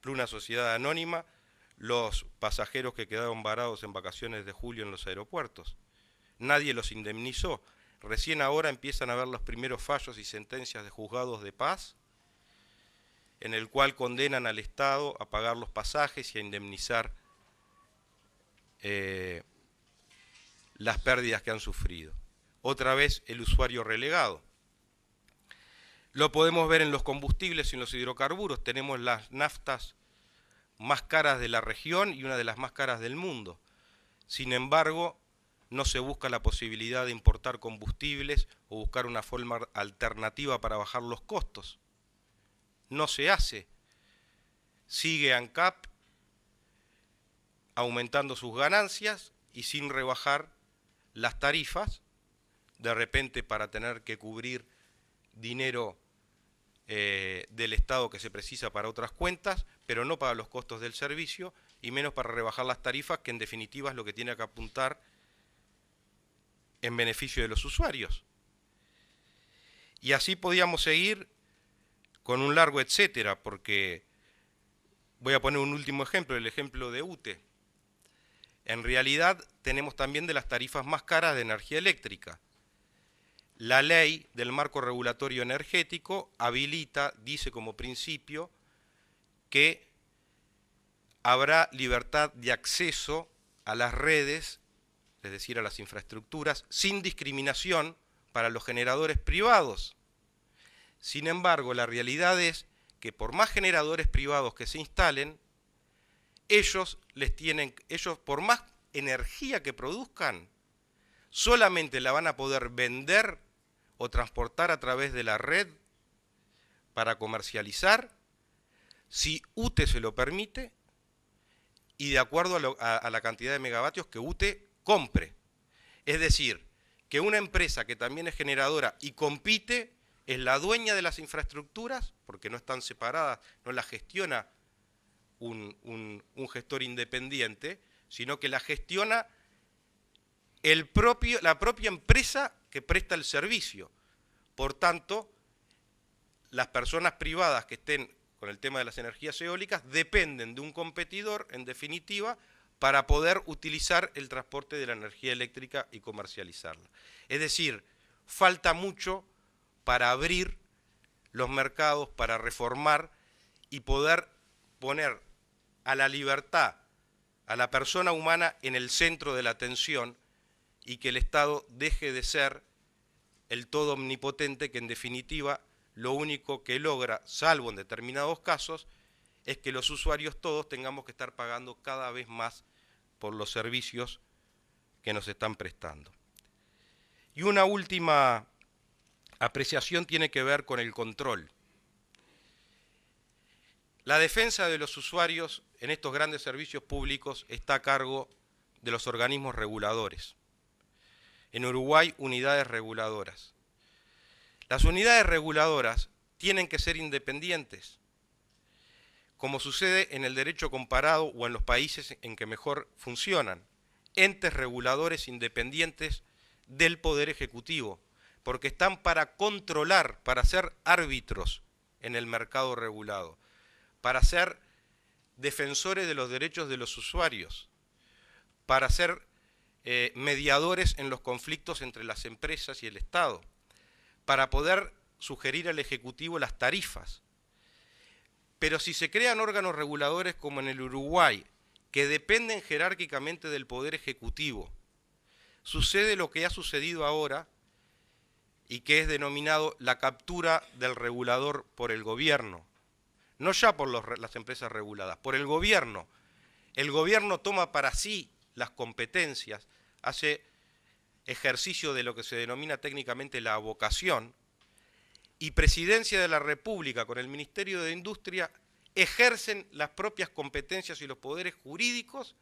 Pluna Sociedad Anónima, los pasajeros que quedaron varados en vacaciones de julio en los aeropuertos. Nadie los indemnizó. Recién ahora empiezan a ver los primeros fallos y sentencias de juzgados de paz, en el cual condenan al Estado a pagar los pasajes y a indemnizar las pérdidas que han sufrido. Otra vez el usuario relegado. Lo podemos ver en los combustibles y en los hidrocarburos. Tenemos las naftas más caras de la región y una de las más caras del mundo. Sin embargo, no se busca la posibilidad de importar combustibles o buscar una forma alternativa para bajar los costos. No se hace. Sigue ANCAP aumentando sus ganancias y sin rebajar las tarifas, de repente para tener que cubrir dinero del Estado que se precisa para otras cuentas, pero no para los costos del servicio y menos para rebajar las tarifas, que en definitiva es lo que tiene que apuntar en beneficio de los usuarios. Y así podíamos seguir con un largo etcétera, porque voy a poner un último ejemplo, el ejemplo de UTE. En realidad tenemos también de las tarifas más caras de energía eléctrica. La ley del marco regulatorio energético habilita, dice como principio, que habrá libertad de acceso a las redes, es decir, a las infraestructuras, sin discriminación para los generadores privados. Sin embargo, la realidad es que por más generadores privados que se instalen, ellos por más energía que produzcan, solamente la van a poder vender o transportar a través de la red para comercializar si UTE se lo permite y de acuerdo a la cantidad de megavatios que UTE compre. Es decir, que una empresa que también es generadora y compite es la dueña de las infraestructuras, porque no están separadas, no las gestiona un gestor independiente, sino que la gestiona la propia empresa que presta el servicio. Por tanto, las personas privadas que estén con el tema de las energías eólicas dependen de un competidor, en definitiva, para poder utilizar el transporte de la energía eléctrica y comercializarla. Es decir, falta mucho para abrir los mercados, para reformar y poder poner a la libertad, a la persona humana en el centro de la atención y que el Estado deje de ser el todo omnipotente que en definitiva lo único que logra, salvo en determinados casos, es que los usuarios todos tengamos que estar pagando cada vez más por los servicios que nos están prestando. Y una última apreciación tiene que ver con el control. La defensa de los usuarios en estos grandes servicios públicos está a cargo de los organismos reguladores. En Uruguay, unidades reguladoras. Las unidades reguladoras tienen que ser independientes, como sucede en el derecho comparado o en los países en que mejor funcionan, entes reguladores independientes del Poder Ejecutivo, porque están para controlar, para ser árbitros en el mercado regulado, para ser defensores de los derechos de los usuarios, para ser mediadores en los conflictos entre las empresas y el Estado, para poder sugerir al Ejecutivo las tarifas. Pero si se crean órganos reguladores como en el Uruguay, que dependen jerárquicamente del Poder Ejecutivo, sucede lo que ha sucedido ahora y que es denominado la captura del regulador por el gobierno. No ya por las empresas reguladas, por el gobierno. El gobierno toma para sí las competencias, hace ejercicio de lo que se denomina técnicamente la vocación, y Presidencia de la República con el Ministerio de Industria ejercen las propias competencias y los poderes jurídicos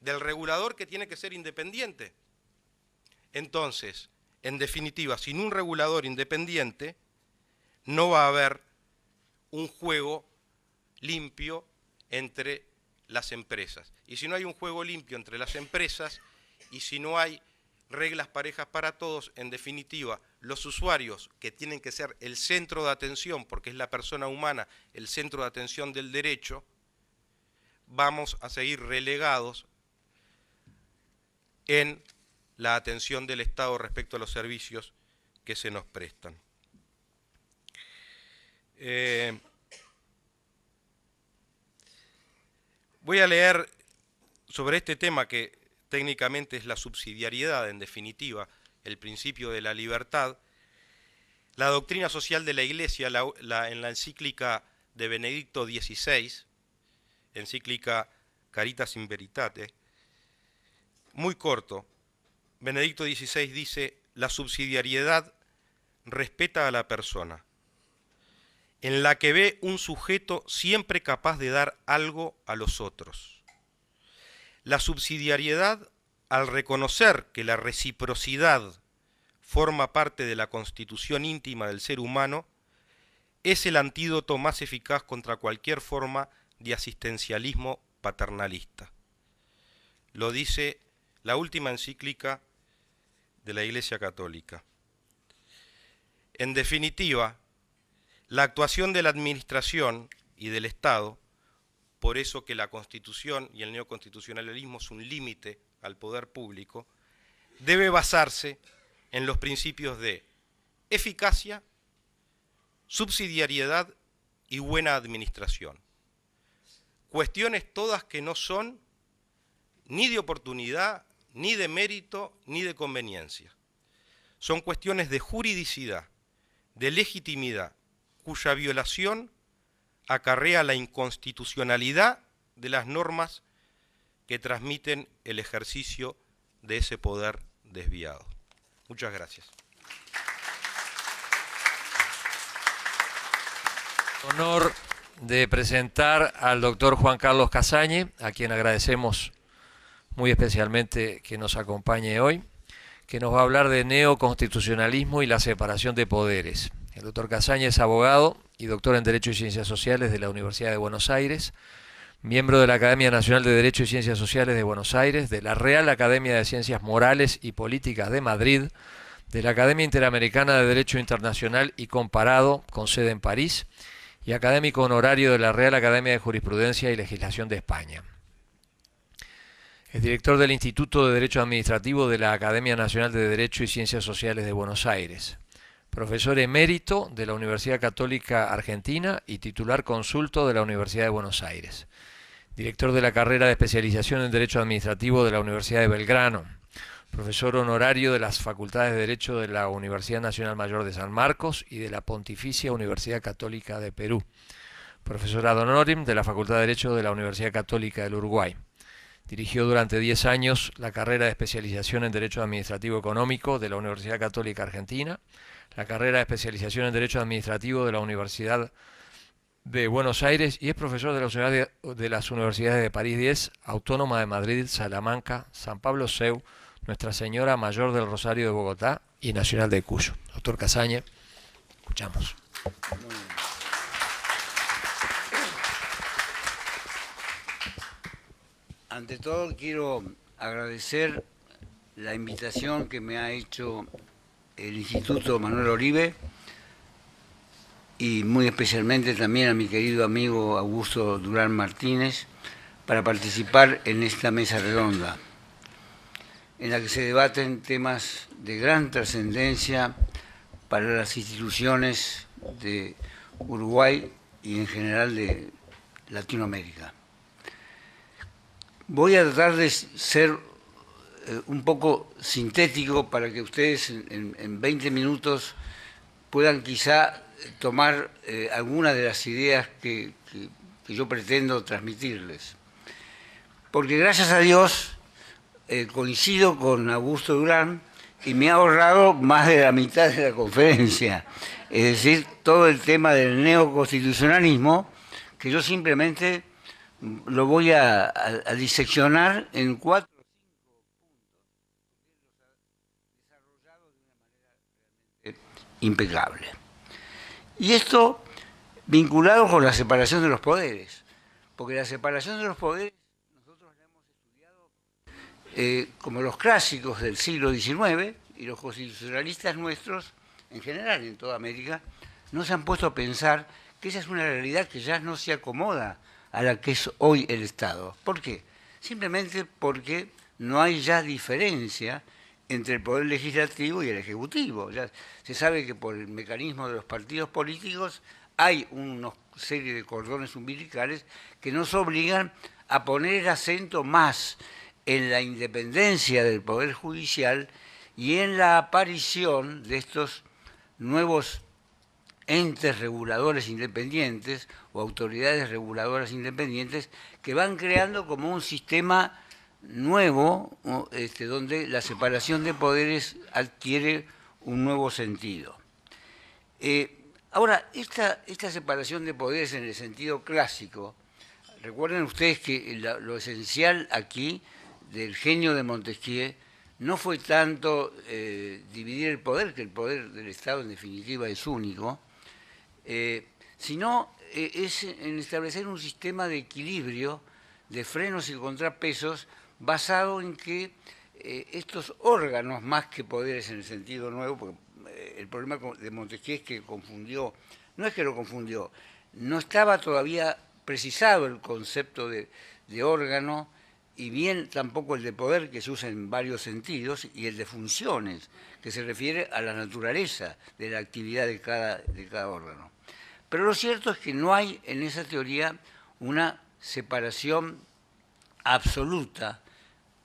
del regulador que tiene que ser independiente. Entonces, en definitiva, sin un regulador independiente, no va a haber un juego limpio entre las empresas. Y si no hay un juego limpio entre las empresas, y si no hay reglas parejas para todos, en definitiva, los usuarios, que tienen que ser el centro de atención, porque es la persona humana el centro de atención del derecho, vamos a seguir relegados en la atención del Estado respecto a los servicios que se nos prestan. Voy a leer sobre este tema que técnicamente es la subsidiariedad, en definitiva, el principio de la libertad. La doctrina social de la Iglesia, en la encíclica de Benedicto XVI, encíclica Caritas in Veritate, muy corto, Benedicto XVI dice: la subsidiariedad respeta a la persona, en la que ve un sujeto siempre capaz de dar algo a los otros. La subsidiariedad, al reconocer que la reciprocidad forma parte de la constitución íntima del ser humano, es el antídoto más eficaz contra cualquier forma de asistencialismo paternalista. Lo dice la última encíclica de la Iglesia Católica. En definitiva, la actuación de la administración y del Estado, por eso que la Constitución y el neoconstitucionalismo es un límite al poder público, debe basarse en los principios de eficacia, subsidiariedad y buena administración. Cuestiones todas que no son ni de oportunidad, ni de mérito, ni de conveniencia. Son cuestiones de juridicidad, de legitimidad, cuya violación acarrea la inconstitucionalidad de las normas que transmiten el ejercicio de ese poder desviado. Muchas gracias. Honor de presentar al doctor Juan Carlos Casañe, a quien agradecemos muy especialmente que nos acompañe hoy, que nos va a hablar de neoconstitucionalismo y la separación de poderes. El doctor Casañe es abogado y doctor en Derecho y Ciencias Sociales de la Universidad de Buenos Aires, miembro de la Academia Nacional de Derecho y Ciencias Sociales de Buenos Aires, de la Real Academia de Ciencias Morales y Políticas de Madrid, de la Academia Interamericana de Derecho Internacional y Comparado, con sede en París, y académico honorario de la Real Academia de Jurisprudencia y Legislación de España. Es director del Instituto de Derecho Administrativo de la Academia Nacional de Derecho y Ciencias Sociales de Buenos Aires, profesor emérito de la Universidad Católica Argentina y titular consulto de la Universidad de Buenos Aires, director de la carrera de especialización en Derecho Administrativo de la Universidad de Belgrano, profesor honorario de las Facultades de Derecho de la Universidad Nacional Mayor de San Marcos y de la Pontificia Universidad Católica de Perú, profesor ad honorem de la Facultad de Derecho de la Universidad Católica del Uruguay. Dirigió durante 10 años la carrera de especialización en Derecho Administrativo Económico de la Universidad Católica Argentina, la carrera de especialización en Derecho Administrativo de la Universidad de Buenos Aires y es profesor de las universidades de París 10, Autónoma de Madrid, Salamanca, San Pablo Seu, Nuestra Señora Mayor del Rosario de Bogotá y Nacional de Cuyo. Doctor Casañe, escuchamos. Ante todo quiero agradecer la invitación que me ha hecho el Instituto Manuel Oribe y muy especialmente también a mi querido amigo Augusto Durán Martínez para participar en esta mesa redonda, en la que se debaten temas de gran trascendencia para las instituciones de Uruguay y en general de Latinoamérica. Voy a tratar de ser un poco sintético para que ustedes en 20 minutos puedan quizá tomar algunas de las ideas que yo pretendo transmitirles. Porque gracias a Dios coincido con Augusto Durán y me ha ahorrado más de la mitad de la conferencia, es decir, todo el tema del neoconstitucionalismo, que yo simplemente lo voy a diseccionar en 4 o 5 puntos desarrollados de una manera impecable. Y esto vinculado con la separación de los poderes, porque la separación de los poderes nosotros la hemos estudiado como los clásicos del siglo XIX y los constitucionalistas nuestros, en general en toda América, no se han puesto a pensar que esa es una realidad que ya no se acomoda a la que es hoy el Estado. ¿Por qué? Simplemente porque no hay ya diferencia entre el Poder Legislativo y el Ejecutivo. Ya se sabe que por el mecanismo de los partidos políticos hay una serie de cordones umbilicales que nos obligan a poner el acento más en la independencia del Poder Judicial y en la aparición de estos nuevos entes reguladores independientes o autoridades reguladoras independientes que van creando como un sistema nuevo, donde la separación de poderes adquiere un nuevo sentido. Ahora, esta separación de poderes en el sentido clásico, recuerden ustedes que lo esencial aquí del genio de Montesquieu no fue tanto dividir el poder, que el poder del Estado en definitiva es único, sino es en establecer un sistema de equilibrio, de frenos y contrapesos, basado en que estos órganos, más que poderes en el sentido nuevo, porque el problema de Montesquieu es que confundió, no es que lo confundió, no estaba todavía precisado el concepto de órgano, y bien tampoco el de poder, que se usa en varios sentidos, y el de funciones, que se refiere a la naturaleza de la actividad de cada órgano. Pero lo cierto es que no hay en esa teoría una separación absoluta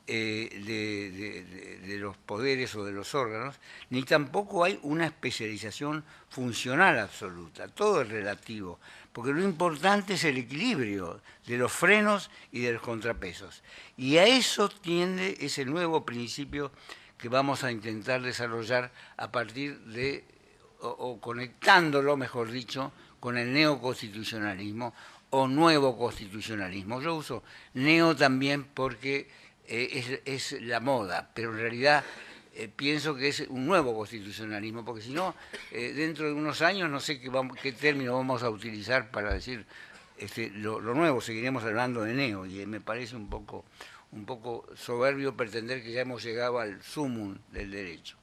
de los poderes o de los órganos, ni tampoco hay una especialización funcional absoluta. Todo es relativo, porque lo importante es el equilibrio de los frenos y de los contrapesos. Y a eso tiende ese nuevo principio que vamos a intentar desarrollar a partir de, o conectándolo, mejor dicho, con el neoconstitucionalismo o nuevo constitucionalismo. Yo uso neo también porque es la moda, pero en realidad pienso que es un nuevo constitucionalismo, porque si no, dentro de unos años no sé qué término vamos a utilizar para decir lo nuevo, seguiremos hablando de neo, y me parece un poco soberbio pretender que ya hemos llegado al sumum del derecho.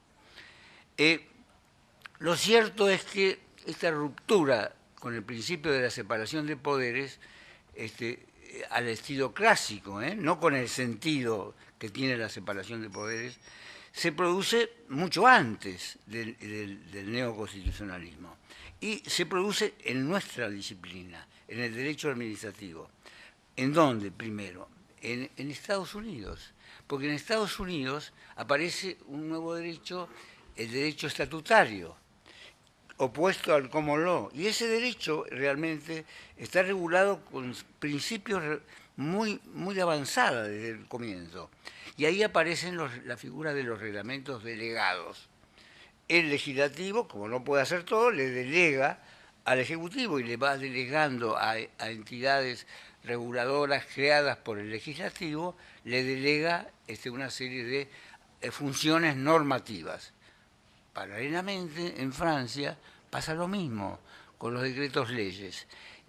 Lo cierto es que esta ruptura con el principio de la separación de poderes, al estilo clásico, no con el sentido que tiene la separación de poderes, se produce mucho antes del neoconstitucionalismo y se produce en nuestra disciplina, en el derecho administrativo. ¿En dónde? Primero, en Estados Unidos, porque en Estados Unidos aparece un nuevo derecho, el derecho estatutario, opuesto al common law, y ese derecho realmente está regulado con principios muy de avanzada desde el comienzo, y ahí aparecen la figura de los reglamentos delegados. El legislativo, como no puede hacer todo, le delega al ejecutivo y le va delegando a entidades reguladoras creadas por el legislativo, le delega una serie de funciones normativas. Paralelamente, en Francia pasa lo mismo con los decretos leyes.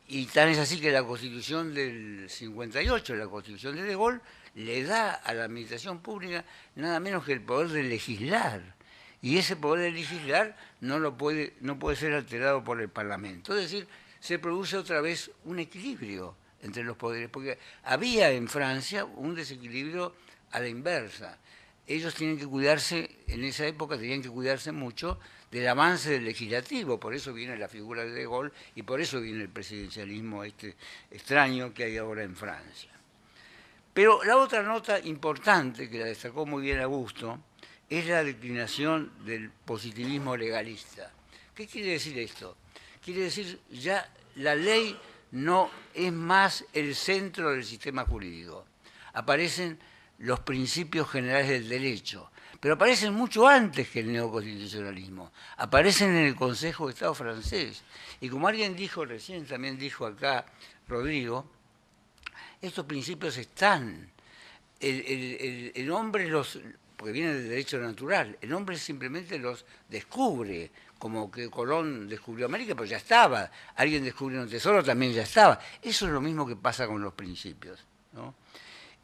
Y tan es así que la Constitución del 58, la Constitución de Gaulle, le da a la administración pública nada menos que el poder de legislar. Y ese poder de legislar no puede ser alterado por el Parlamento. Es decir, se produce otra vez un equilibrio entre los poderes, porque había en Francia un desequilibrio a la inversa. Ellos tienen que cuidarse, en esa época tenían que cuidarse mucho del avance del legislativo, por eso viene la figura de Gaulle y por eso viene el presidencialismo extraño que hay ahora en Francia. Pero la otra nota importante, que la destacó muy bien Augusto, es la declinación del positivismo legalista. ¿Qué quiere decir esto? Quiere decir ya la ley no es más el centro del sistema jurídico. Aparecen los principios generales del derecho, pero aparecen mucho antes que el neoconstitucionalismo, aparecen en el Consejo de Estado francés. Y como alguien dijo recién, también dijo acá Rodrigo, estos principios están. El hombre porque viene del derecho natural, el hombre simplemente los descubre, como que Colón descubrió América, pero ya estaba. Alguien descubrió un tesoro, también ya estaba. Eso es lo mismo que pasa con los principios, ¿no?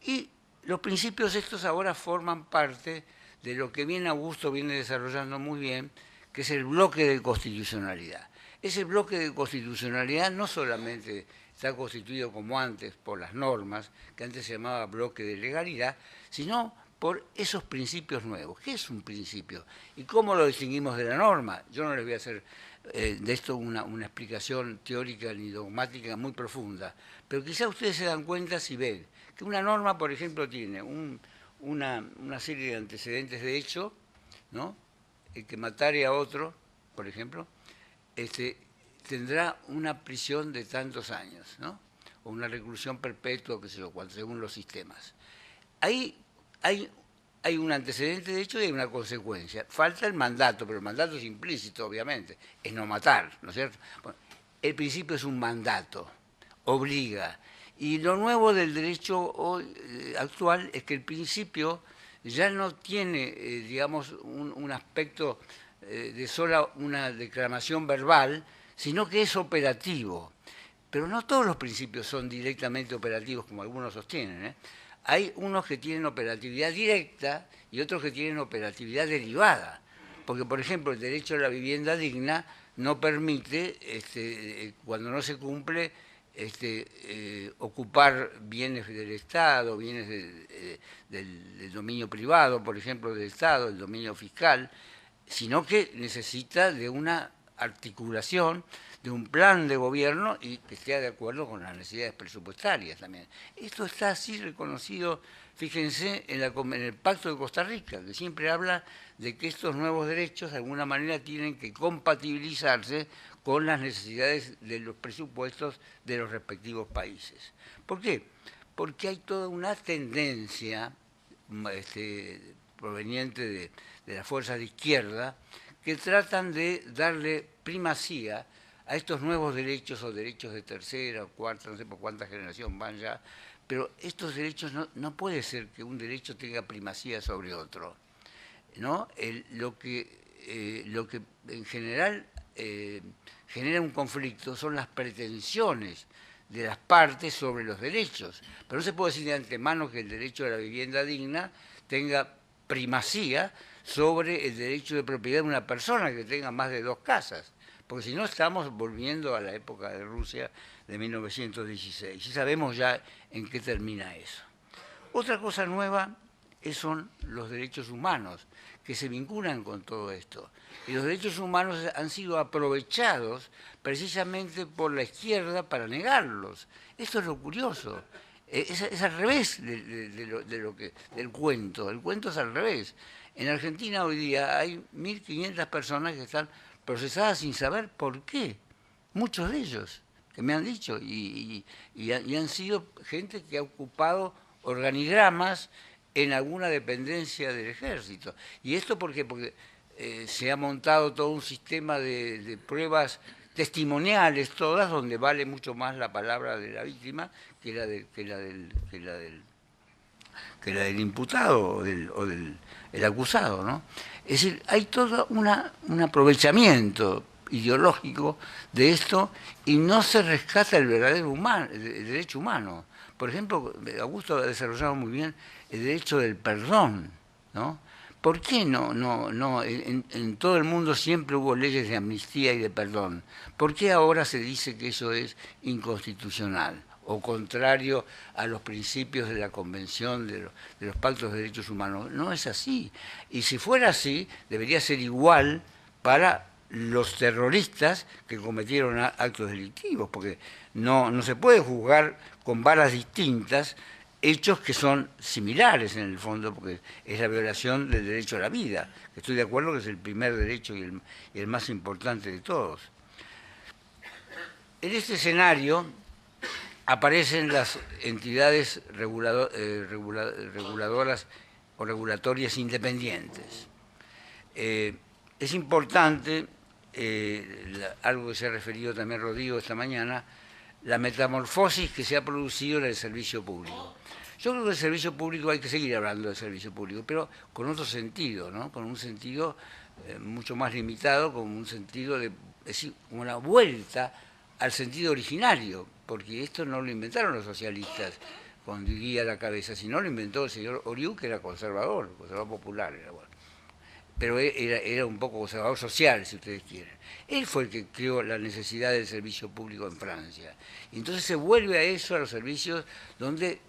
Y los principios estos ahora forman parte de lo que bien Augusto viene desarrollando muy bien, que es el bloque de constitucionalidad. Ese bloque de constitucionalidad no solamente está constituido como antes por las normas, que antes se llamaba bloque de legalidad, sino por esos principios nuevos. ¿Qué es un principio? ¿Y cómo lo distinguimos de la norma? Yo no les voy a hacer de esto una explicación teórica ni dogmática muy profunda, pero quizá ustedes se dan cuenta si ven que una norma, por ejemplo, tiene una serie de antecedentes de hecho, ¿no? El que matare a otro, por ejemplo, tendrá una prisión de tantos años, ¿no? O una reclusión perpetua, qué sé yo, según los sistemas. Ahí hay un antecedente de hecho y hay una consecuencia. Falta el mandato, pero el mandato es implícito, obviamente, es no matar, ¿no es cierto? Bueno, el principio es un mandato, obliga. Y lo nuevo del derecho actual es que el principio ya no tiene, digamos, un aspecto de sola una declamación verbal, sino que es operativo. Pero no todos los principios son directamente operativos, como algunos sostienen, hay unos que tienen operatividad directa y otros que tienen operatividad derivada. Porque, por ejemplo, el derecho a la vivienda digna no permite, cuando no se cumple, ocupar bienes del Estado, bienes del dominio privado, por ejemplo, del Estado, el dominio fiscal, sino que necesita de una articulación, de un plan de gobierno y que esté de acuerdo con las necesidades presupuestarias también. Esto está así reconocido, fíjense, en el Pacto de Costa Rica, que siempre habla de que estos nuevos derechos de alguna manera tienen que compatibilizarse con las necesidades de los presupuestos de los respectivos países. ¿Por qué? Porque hay toda una tendencia proveniente de las fuerzas de izquierda que tratan de darle primacía a estos nuevos derechos o derechos de tercera o cuarta, no sé por cuánta generación van ya, pero estos derechos no puede ser que un derecho tenga primacía sobre otro, ¿no? Lo que en general genera un conflicto son las pretensiones de las partes sobre los derechos, pero no se puede decir de antemano que el derecho a la vivienda digna tenga primacía sobre el derecho de propiedad de una persona que tenga más de 2 casas, porque si no estamos volviendo a la época de Rusia de 1916, y sabemos ya en qué termina eso. Otra cosa nueva son los derechos humanos, que se vinculan con todo esto. Y los derechos humanos han sido aprovechados precisamente por la izquierda para negarlos. Esto es lo curioso. Es al revés del cuento. El cuento es al revés. En Argentina hoy día hay 1.500 personas que están procesadas sin saber por qué. Muchos de ellos, que me han dicho, y han sido gente que ha ocupado organigramas en alguna dependencia del ejército. ¿Y esto por qué? Porque se ha montado todo un sistema de pruebas testimoniales todas, donde vale mucho más la palabra de la víctima que la del imputado o del acusado, ¿no? Es decir, hay todo un aprovechamiento ideológico de esto y no se rescata el verdadero el derecho humano. Por ejemplo, Augusto ha desarrollado muy bien el derecho del perdón, ¿no? ¿Por qué no en todo el mundo siempre hubo leyes de amnistía y de perdón? ¿Por qué ahora se dice que eso es inconstitucional o contrario a los principios de la Convención de los Pactos de Derechos Humanos? No es así. Y si fuera así, debería ser igual para los terroristas que cometieron actos delictivos, porque no se puede juzgar con varas distintas hechos que son similares en el fondo, porque es la violación del derecho a la vida, que estoy de acuerdo que es el primer derecho y el más importante de todos. En este escenario aparecen las entidades reguladoras o regulatorias independientes. Es importante, algo que se ha referido también Rodrigo esta mañana, la metamorfosis que se ha producido en el servicio público. Yo creo que el servicio público, hay que seguir hablando del servicio público, pero con otro sentido, ¿no? Con un sentido mucho más limitado, con un sentido de, es decir, como una vuelta al sentido originario, porque esto no lo inventaron los socialistas con Guía a la cabeza, sino lo inventó el señor Oriú, que era conservador popular, era bueno. Pero era un poco conservador social, si ustedes quieren. Él fue el que creó la necesidad del servicio público en Francia. Y entonces se vuelve a eso, a los servicios donde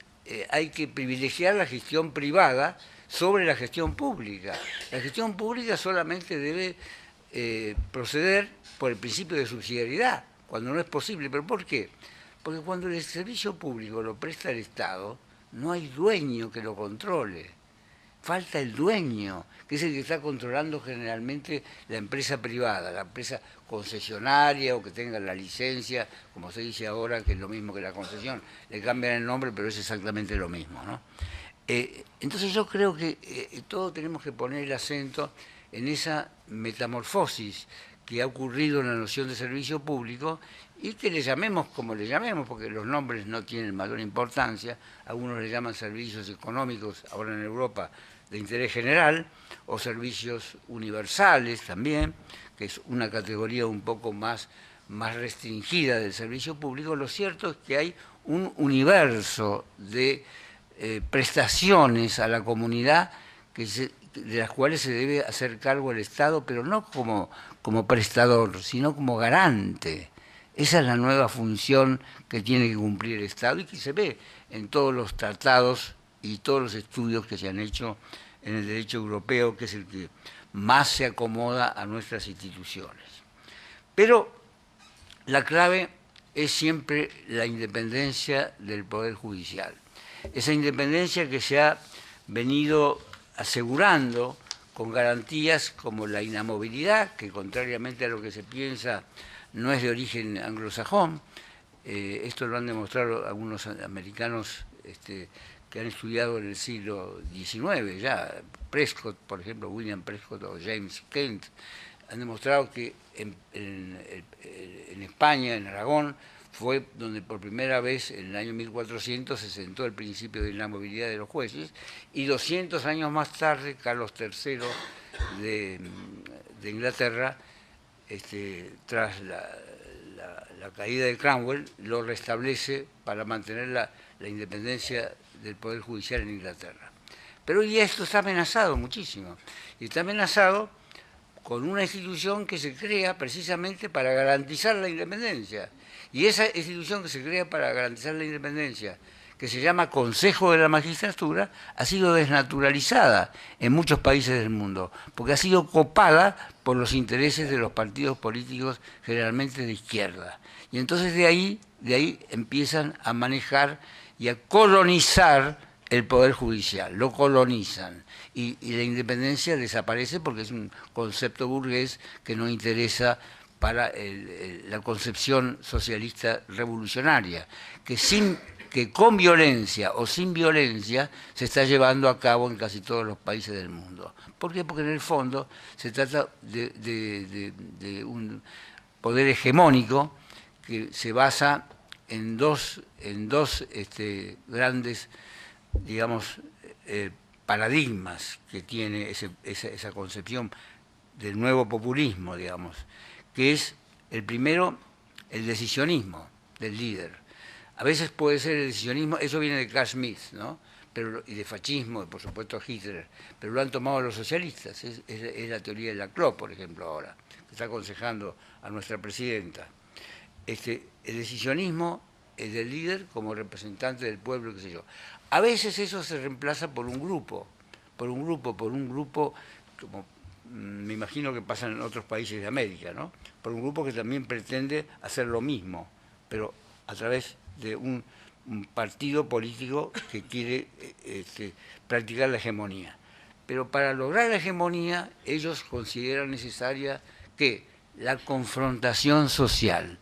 hay que privilegiar la gestión privada sobre la gestión pública. La gestión pública solamente debe proceder por el principio de subsidiariedad, cuando no es posible. ¿Pero por qué? Porque cuando el servicio público lo presta el Estado, no hay dueño que lo controle. Falta el dueño, que es el que está controlando generalmente la empresa privada, la empresa concesionaria o que tenga la licencia, como se dice ahora, que es lo mismo que la concesión. Le cambian el nombre, pero es exactamente lo mismo, ¿no? Entonces yo creo que todos tenemos que poner el acento en esa metamorfosis que ha ocurrido en la noción de servicio público y que le llamemos como le llamemos, porque los nombres no tienen mayor importancia. Algunos le llaman servicios económicos, ahora en Europa, de interés general, o servicios universales también, que es una categoría un poco más restringida del servicio público. Lo cierto es que hay un universo de prestaciones a la comunidad de las cuales se debe hacer cargo el Estado, pero no como prestador, sino como garante. Esa es la nueva función que tiene que cumplir el Estado y que se ve en todos los tratados y todos los estudios que se han hecho en el derecho europeo, que es el que más se acomoda a nuestras instituciones. Pero la clave es siempre la independencia del Poder Judicial. Esa independencia que se ha venido asegurando con garantías como la inamovilidad, que contrariamente a lo que se piensa no es de origen anglosajón. Esto lo han demostrado algunos americanos que han estudiado en el siglo XIX, ya Prescott, por ejemplo, William Prescott o James Kent, han demostrado que en España, en Aragón, fue donde por primera vez en el año 1400 se sentó el principio de inamovilidad de los jueces, y 200 años más tarde, Carlos III de Inglaterra, tras la caída de Cromwell, lo restablece para mantener la independencia del Poder Judicial en Inglaterra. Pero hoy día esto está amenazado muchísimo, y está amenazado con una institución que se crea precisamente para garantizar la independencia. Y esa institución que se crea para garantizar la independencia, que se llama Consejo de la Magistratura, ha sido desnaturalizada en muchos países del mundo, porque ha sido copada por los intereses de los partidos políticos generalmente de izquierda. Y entonces de ahí empiezan a manejar y a colonizar el Poder Judicial, lo colonizan. Y la independencia desaparece porque es un concepto burgués que no interesa para la concepción socialista revolucionaria, que con violencia o sin violencia se está llevando a cabo en casi todos los países del mundo. ¿Por qué? Porque en el fondo se trata de un poder hegemónico que se basa en dos grandes, digamos, paradigmas que tiene esa concepción del nuevo populismo, digamos, que es el primero, el decisionismo del líder. A veces puede ser el decisionismo, eso viene de Carl Schmitt, ¿no? Y de fascismo, y por supuesto Hitler, pero lo han tomado los socialistas, es la teoría de Laclau, por ejemplo, ahora, que está aconsejando a nuestra presidenta. El decisionismo es del líder como representante del pueblo, qué sé yo. A veces eso se reemplaza por un grupo, como me imagino que pasa en otros países de América, ¿no? Por un grupo que también pretende hacer lo mismo, pero a través de un partido político que quiere practicar la hegemonía. Pero para lograr la hegemonía, ellos consideran necesaria que la confrontación social,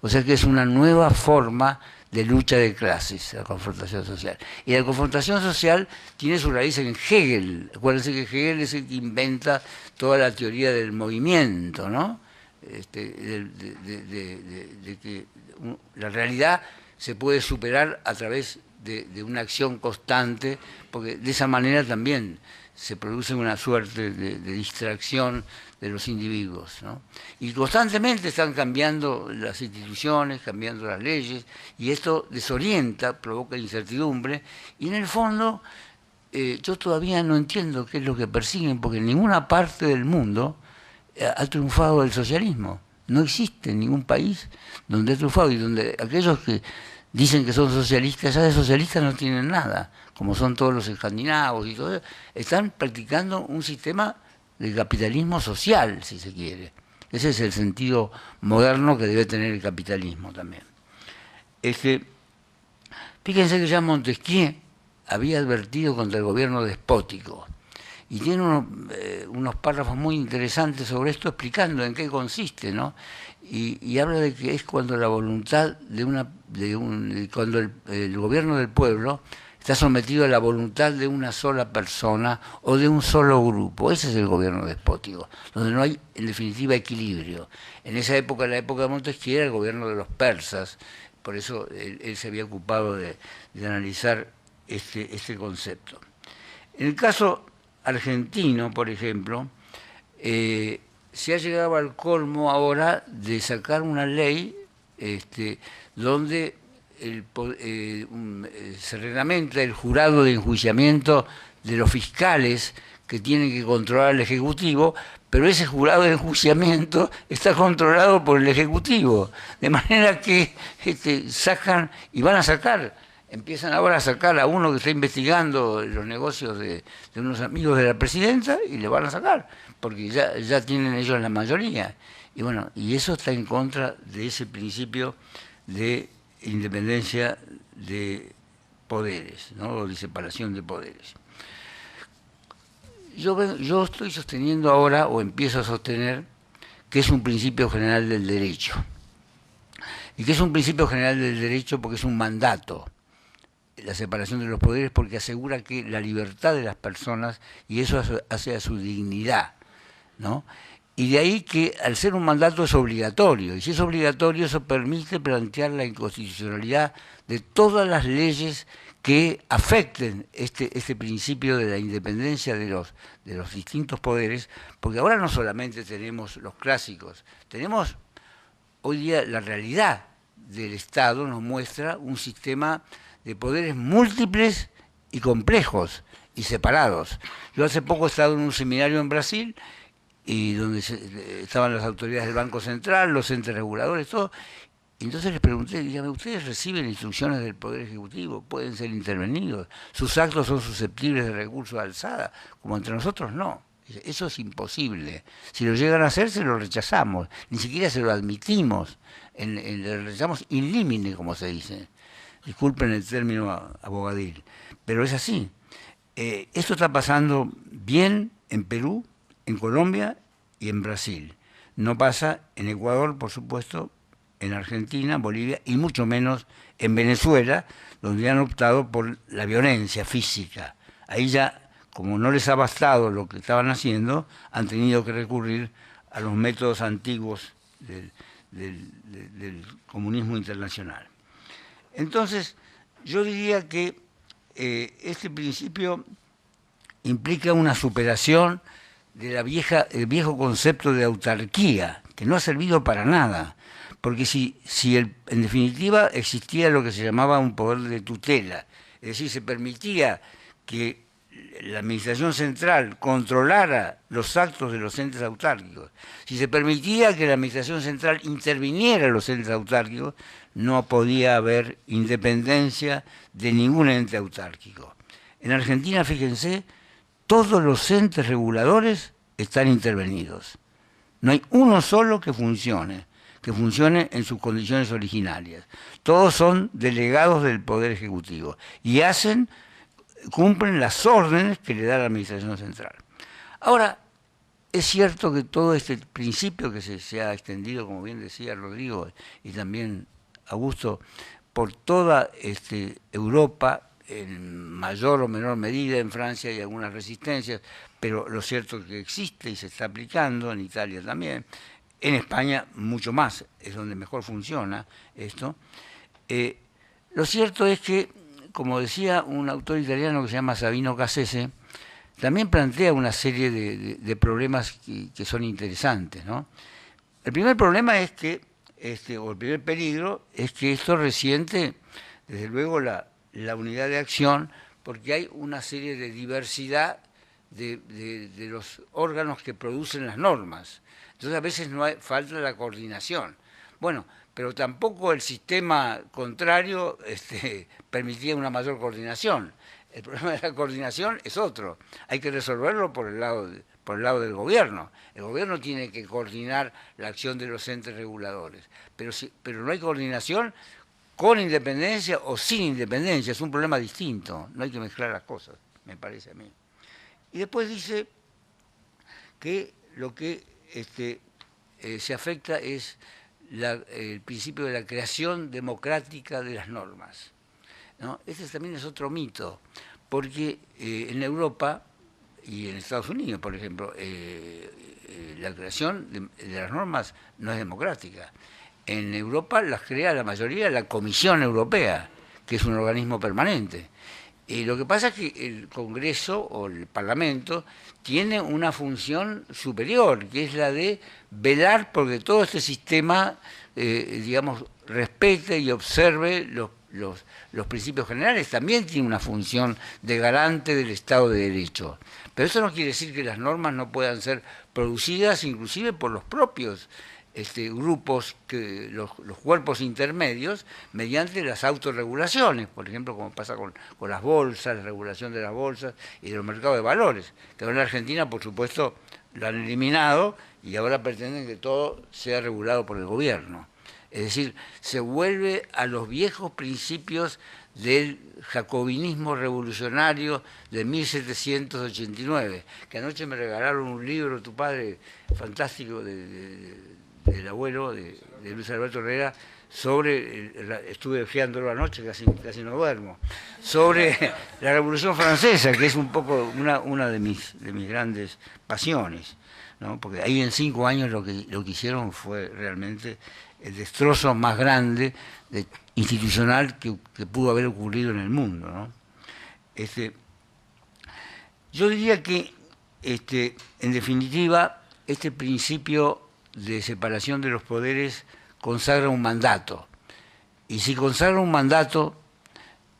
o sea que es una nueva forma de lucha de clases, la confrontación social. Y la confrontación social tiene su raíz en Hegel. Acuérdense que Hegel es el que inventa toda la teoría del movimiento, ¿no? De que la realidad se puede superar a través de una acción constante, porque de esa manera también se produce una suerte de distracción de los individuos, ¿no? Y constantemente están cambiando las instituciones, cambiando las leyes, y esto desorienta, provoca incertidumbre, y en el fondo yo todavía no entiendo qué es lo que persiguen, porque en ninguna parte del mundo ha triunfado el socialismo. No existe ningún país donde ha triunfado, y donde aquellos que dicen que son socialistas, ya de socialistas no tienen nada, como son todos los escandinavos y todo eso, están practicando un sistema de capitalismo social, si se quiere. Ese es el sentido moderno que debe tener el capitalismo también. Fíjense que ya Montesquieu había advertido contra el gobierno despótico, y tiene unos párrafos muy interesantes sobre esto, explicando en qué consiste, ¿no? Y habla de que es cuando la voluntad cuando el gobierno del pueblo está sometido a la voluntad de una sola persona o de un solo grupo. Ese es el gobierno despótico, donde no hay, en definitiva, equilibrio. En esa época, la época de Montesquieu, era el gobierno de los persas, por eso él se había ocupado de analizar este concepto. En el caso argentino, por ejemplo, se ha llegado al colmo ahora de sacar una ley donde se reglamenta el jurado de enjuiciamiento de los fiscales que tienen que controlar al Ejecutivo, pero ese jurado de enjuiciamiento está controlado por el Ejecutivo, de manera que sacan y van a sacar, empiezan ahora a sacar a uno que está investigando los negocios de unos amigos de la presidenta y le van a sacar, porque ya tienen ellos la mayoría. Y bueno, y eso está en contra de ese principio de independencia de poderes, ¿no? O de separación de poderes. Yo estoy sosteniendo ahora, o empiezo a sostener, que es un principio general del derecho. Y que es un principio general del derecho porque es un mandato, la separación de los poderes, porque asegura que la libertad de las personas, y eso hace a su dignidad, ¿no? Y de ahí que al ser un mandato es obligatorio, y si es obligatorio eso permite plantear la inconstitucionalidad de todas las leyes que afecten este principio de la independencia de los distintos poderes, porque ahora no solamente tenemos los clásicos, tenemos hoy día la realidad del Estado nos muestra un sistema de poderes múltiples y complejos y separados. Yo hace poco he estado en un seminario en Brasil, y donde estaban las autoridades del Banco Central, los entes reguladores, todo. Y entonces les pregunté, dígame, ¿ustedes reciben instrucciones del Poder Ejecutivo? ¿Pueden ser intervenidos? ¿Sus actos son susceptibles de recurso de alzada? Como entre nosotros, no. Eso es imposible. Si lo llegan a hacer, se lo rechazamos. Ni siquiera se lo admitimos. Le rechazamos in limine, como se dice. Disculpen el término abogadil. Pero es así. Esto está pasando bien en Perú, en Colombia y en Brasil. No pasa en Ecuador, por supuesto, en Argentina, Bolivia y mucho menos en Venezuela, donde han optado por la violencia física. Ahí ya, como no les ha bastado lo que estaban haciendo, han tenido que recurrir a los métodos antiguos del comunismo internacional. Entonces, yo diría que este principio implica una superación del viejo concepto de autarquía, que no ha servido para nada, porque si en definitiva existía lo que se llamaba un poder de tutela, es decir, se permitía que la administración central controlara los actos de los entes autárquicos, si se permitía que la administración central interviniera en los entes autárquicos, no podía haber independencia de ningún ente autárquico. En Argentina, fíjense, todos los entes reguladores están intervenidos. No hay uno solo que funcione en sus condiciones originarias. Todos son delegados del Poder Ejecutivo y cumplen las órdenes que le da la Administración Central. Ahora, es cierto que todo este principio que se ha extendido, como bien decía Rodrigo y también Augusto, por toda Europa, en mayor o menor medida, en Francia hay algunas resistencias, pero lo cierto es que existe y se está aplicando, en Italia también, en España mucho más, es donde mejor funciona esto. Lo cierto es que, como decía un autor italiano que se llama Sabino Cassese, también plantea una serie de problemas que son interesantes, ¿no? El primer problema es que, o el primer peligro, es que esto resiente, desde luego, la unidad de acción, porque hay una serie de diversidad de los órganos que producen las normas. Entonces a veces falta la coordinación. Bueno, pero tampoco el sistema contrario permitía una mayor coordinación. El problema de la coordinación es otro. Hay que resolverlo por el lado del gobierno. El gobierno tiene que coordinar la acción de los entes reguladores. Pero no hay coordinación con independencia o sin independencia. Es un problema distinto. No hay que mezclar las cosas, me parece a mí. Y después dice que lo que se afecta es el principio de la creación democrática de las normas, ¿no? Este también es otro mito, porque en Europa y en Estados Unidos, por ejemplo, la creación de las normas no es democrática. En Europa las crea la mayoría la Comisión Europea, que es un organismo permanente. Lo que pasa es que el Congreso o el Parlamento tiene una función superior, que es la de velar porque todo este sistema, digamos, respete y observe los principios generales, también tiene una función de garante del Estado de Derecho. Pero eso no quiere decir que las normas no puedan ser producidas inclusive por los propios grupos, los cuerpos intermedios, mediante las autorregulaciones, por ejemplo, como pasa con las bolsas, la regulación de las bolsas y de los mercados de valores, que ahora en Argentina, por supuesto, lo han eliminado y ahora pretenden que todo sea regulado por el gobierno. Es decir, se vuelve a los viejos principios del jacobinismo revolucionario de 1789, que anoche me regalaron un libro, tu padre, fantástico, del abuelo, de Luis Alberto Herrera, sobre, estuve hojeándolo anoche, casi no duermo, sobre la Revolución Francesa, que es un poco una de mis grandes pasiones, ¿no? Porque ahí en 5 años lo que hicieron fue realmente el destrozo más grande institucional que pudo haber ocurrido en el mundo, ¿no? Yo diría que, en definitiva, este principio de separación de los poderes consagra un mandato. Y si consagra un mandato,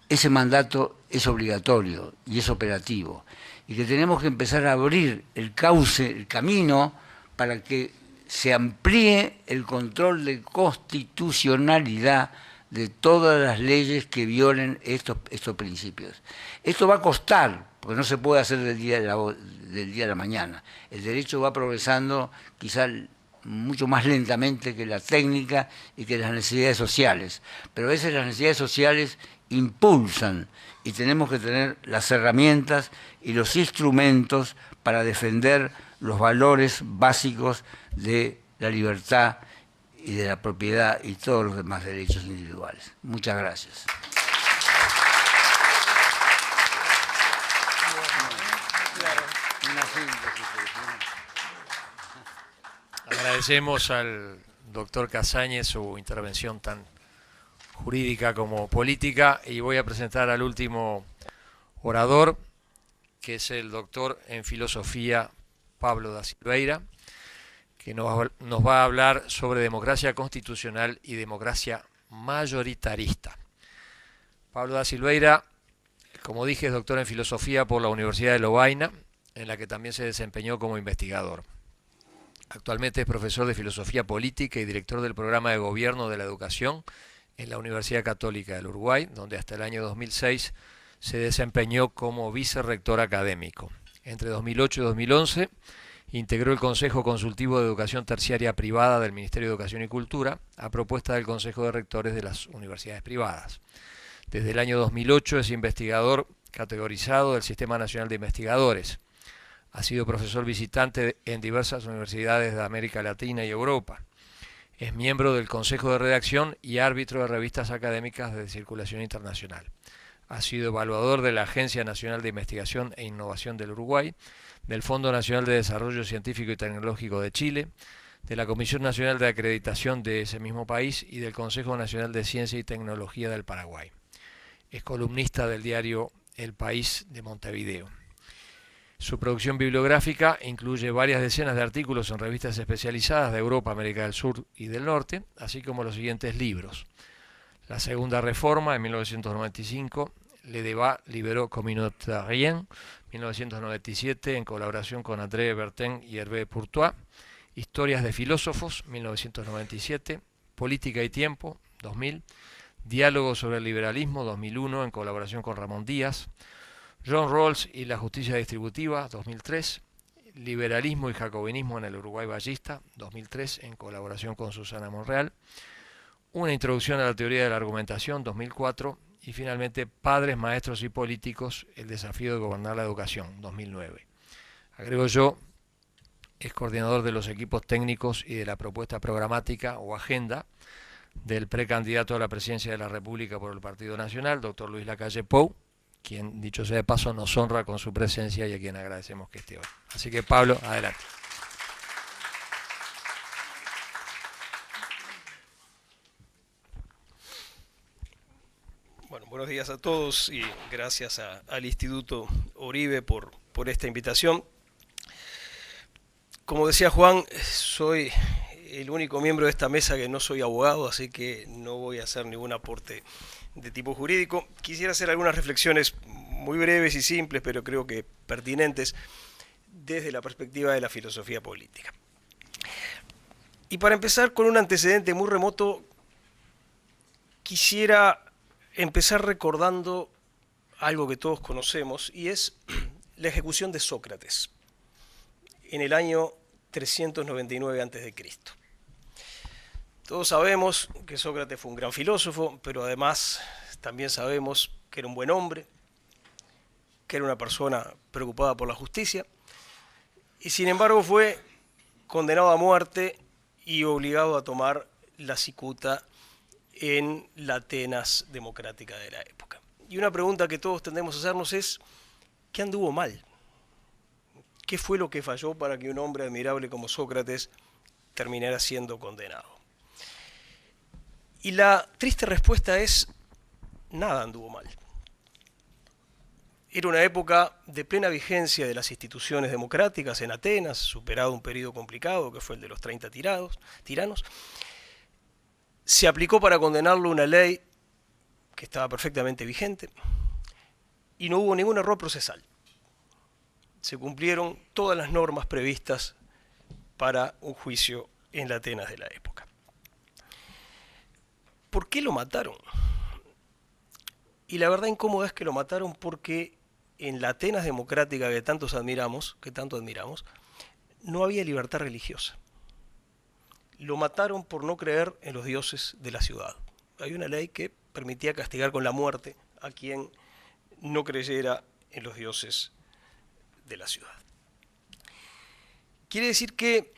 ese mandato es obligatorio y es operativo. Y que tenemos que empezar a abrir el cauce, el camino, para que se amplíe el control de constitucionalidad de todas las leyes que violen estos principios. Esto va a costar, porque no se puede hacer del día a la mañana. El derecho va progresando quizá mucho más lentamente que la técnica y que las necesidades sociales. Pero a veces las necesidades sociales impulsan y tenemos que tener las herramientas y los instrumentos para defender los valores básicos de la libertad y de la propiedad y todos los demás derechos individuales. Muchas gracias. Agradecemos al doctor Casañez su intervención tan jurídica como política y voy a presentar al último orador, que es el doctor en filosofía Pablo da Silveira, que nos va a hablar sobre democracia constitucional y democracia mayoritarista. Pablo da Silveira, como dije, es doctor en filosofía por la Universidad de Lovaina, en la que también se desempeñó como investigador. Actualmente es profesor de filosofía política y director del programa de gobierno de la educación en la Universidad Católica del Uruguay, donde hasta el año 2006 se desempeñó como vicerrector académico. Entre 2008 y 2011 integró el Consejo Consultivo de Educación Terciaria Privada del Ministerio de Educación y Cultura a propuesta del Consejo de Rectores de las Universidades Privadas. Desde el año 2008 es investigador categorizado del Sistema Nacional de Investigadores. Ha sido profesor visitante en diversas universidades de América Latina y Europa. Es miembro del Consejo de Redacción y árbitro de revistas académicas de circulación internacional. Ha sido evaluador de la Agencia Nacional de Investigación e Innovación del Uruguay, del Fondo Nacional de Desarrollo Científico y Tecnológico de Chile, de la Comisión Nacional de Acreditación de ese mismo país y del Consejo Nacional de Ciencia y Tecnología del Paraguay. Es columnista del diario El País de Montevideo. Su producción bibliográfica incluye varias decenas de artículos en revistas especializadas de Europa, América del Sur y del Norte, así como los siguientes libros: La Segunda Reforma, en 1995, Le Débat Libéraux Communautaires, 1997, en colaboración con André Bertin y Hervé Courtois, Historias de Filósofos, 1997, Política y Tiempo, 2000, Diálogo sobre el Liberalismo, 2001, en colaboración con Ramón Díaz, John Rawls y la Justicia Distributiva, 2003, Liberalismo y Jacobinismo en el Uruguay Ballista, 2003, en colaboración con Susana Monreal, Una Introducción a la Teoría de la Argumentación, 2004, y finalmente Padres, Maestros y Políticos, el Desafío de Gobernar la Educación, 2009. Agrego yo, es coordinador de los equipos técnicos y de la propuesta programática o agenda del precandidato a la presidencia de la República por el Partido Nacional, doctor Luis Lacalle Pou, quien, dicho sea de paso, nos honra con su presencia y a quien agradecemos que esté hoy. Así que, Pablo, adelante. Bueno, buenos días a todos y gracias al Instituto Oribe por esta invitación. Como decía Juan, soy el único miembro de esta mesa que no soy abogado, así que no voy a hacer ningún aporte de tipo jurídico. Quisiera hacer algunas reflexiones muy breves y simples, pero creo que pertinentes, desde la perspectiva de la filosofía política. Y para empezar con un antecedente muy remoto, quisiera empezar recordando algo que todos conocemos, y es la ejecución de Sócrates en el año 399 a.C. Todos sabemos que Sócrates fue un gran filósofo, pero además también sabemos que era un buen hombre, que era una persona preocupada por la justicia, y sin embargo fue condenado a muerte y obligado a tomar la cicuta en la Atenas democrática de la época. Y una pregunta que todos tendemos a hacernos es, ¿qué anduvo mal? ¿Qué fue lo que falló para que un hombre admirable como Sócrates terminara siendo condenado? Y la triste respuesta es, nada anduvo mal. Era una época de plena vigencia de las instituciones democráticas en Atenas, superado un periodo complicado que fue el de los 30 tiranos. Se aplicó para condenarlo una ley que estaba perfectamente vigente y no hubo ningún error procesal. Se cumplieron todas las normas previstas para un juicio en la Atenas de la época. ¿Por qué lo mataron? Y la verdad incómoda es que lo mataron porque en la Atenas democrática que tanto admiramos, no había libertad religiosa. Lo mataron por no creer en los dioses de la ciudad. Hay una ley que permitía castigar con la muerte a quien no creyera en los dioses de la ciudad. Quiere decir que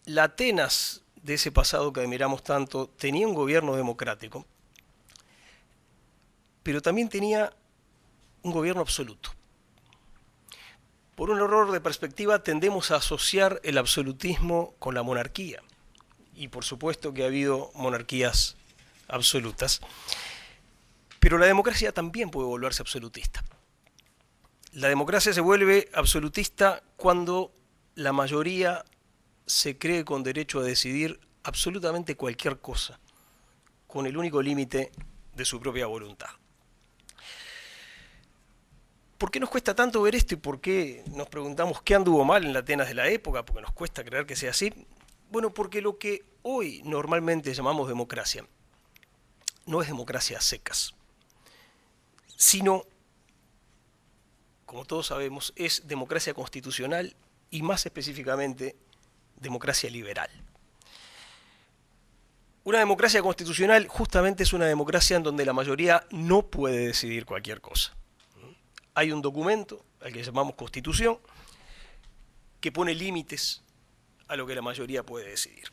la Atenas de ese pasado que admiramos tanto tenía un gobierno democrático, pero también tenía un gobierno absoluto. Por un error de perspectiva tendemos a asociar el absolutismo con la monarquía, y por supuesto que ha habido monarquías absolutas, pero la democracia también puede volverse absolutista. La democracia se vuelve absolutista cuando la mayoría se cree con derecho a decidir absolutamente cualquier cosa, con el único límite de su propia voluntad. ¿Por qué nos cuesta tanto ver esto y por qué nos preguntamos qué anduvo mal en la Atenas de la época? Porque nos cuesta creer que sea así. Bueno, porque lo que hoy normalmente llamamos democracia no es democracia a secas, sino, como todos sabemos, es democracia constitucional y más específicamente democracia liberal. Una democracia constitucional justamente es una democracia en donde la mayoría no puede decidir cualquier cosa. Hay un documento, al que llamamos Constitución, que pone límites a lo que la mayoría puede decidir.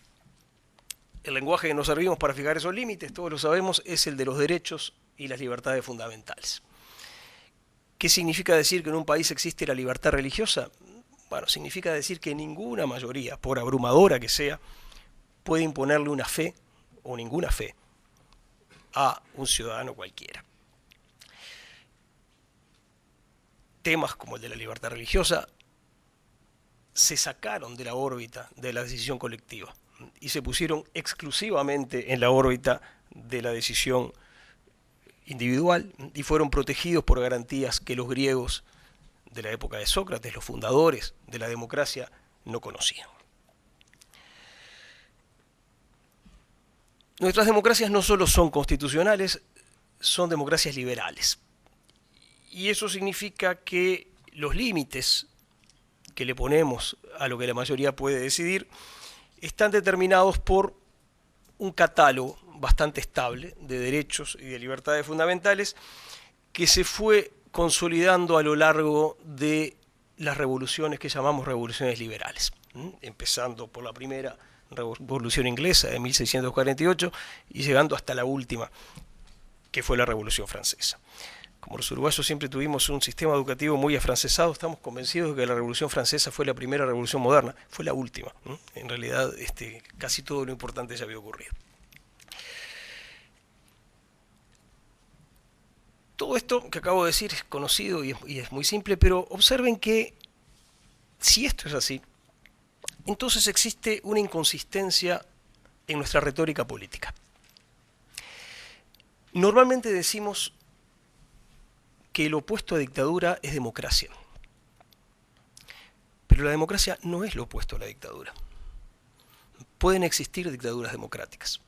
El lenguaje que nos servimos para fijar esos límites, todos lo sabemos, es el de los derechos y las libertades fundamentales. ¿Qué significa decir que en un país existe la libertad religiosa? Bueno, significa decir que ninguna mayoría, por abrumadora que sea, puede imponerle una fe o ninguna fe a un ciudadano cualquiera. Temas como el de la libertad religiosa se sacaron de la órbita de la decisión colectiva y se pusieron exclusivamente en la órbita de la decisión individual y fueron protegidos por garantías que los griegos de la época de Sócrates, los fundadores de la democracia, no conocían. Nuestras democracias no solo son constitucionales, son democracias liberales. Y eso significa que los límites que le ponemos a lo que la mayoría puede decidir están determinados por un catálogo bastante estable de derechos y de libertades fundamentales que se fue consolidando a lo largo de las revoluciones que llamamos revoluciones liberales, empezando por la primera revolución inglesa de 1648 y llegando hasta la última, que fue la Revolución Francesa. Como los uruguayos siempre tuvimos un sistema educativo muy afrancesado, estamos convencidos de que la Revolución Francesa fue la primera revolución moderna, fue la última. En realidad, casi todo lo importante ya había ocurrido. Todo esto que acabo de decir es conocido y es muy simple, pero observen que si esto es así, entonces existe una inconsistencia en nuestra retórica política. Normalmente decimos que el opuesto a dictadura es democracia, pero la democracia no es lo opuesto a la dictadura. Pueden existir dictaduras democráticas.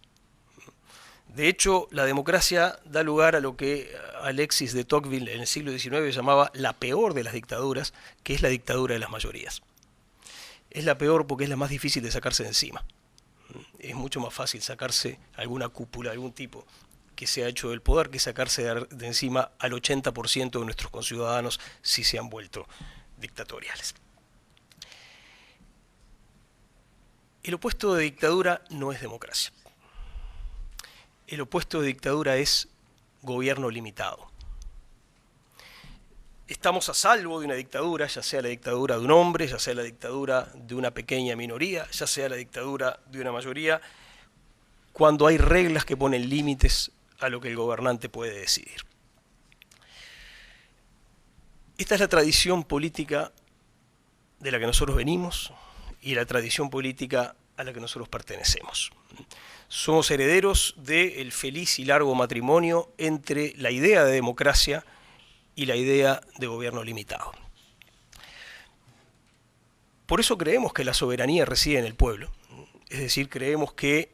De hecho, la democracia da lugar a lo que Alexis de Tocqueville en el siglo XIX llamaba la peor de las dictaduras, que es la dictadura de las mayorías. Es la peor porque es la más difícil de sacarse de encima. Es mucho más fácil sacarse alguna cúpula, algún tipo que se ha hecho del poder, que sacarse de encima al 80% de nuestros conciudadanos si se han vuelto dictatoriales. El opuesto de dictadura no es democracia. El opuesto de dictadura es gobierno limitado. Estamos a salvo de una dictadura, ya sea la dictadura de un hombre, ya sea la dictadura de una pequeña minoría, ya sea la dictadura de una mayoría, cuando hay reglas que ponen límites a lo que el gobernante puede decidir. Esta es la tradición política de la que nosotros venimos y la tradición política a la que nosotros pertenecemos. Somos herederos del feliz y largo matrimonio entre la idea de democracia y la idea de gobierno limitado. Por eso creemos que la soberanía reside en el pueblo, es decir, creemos que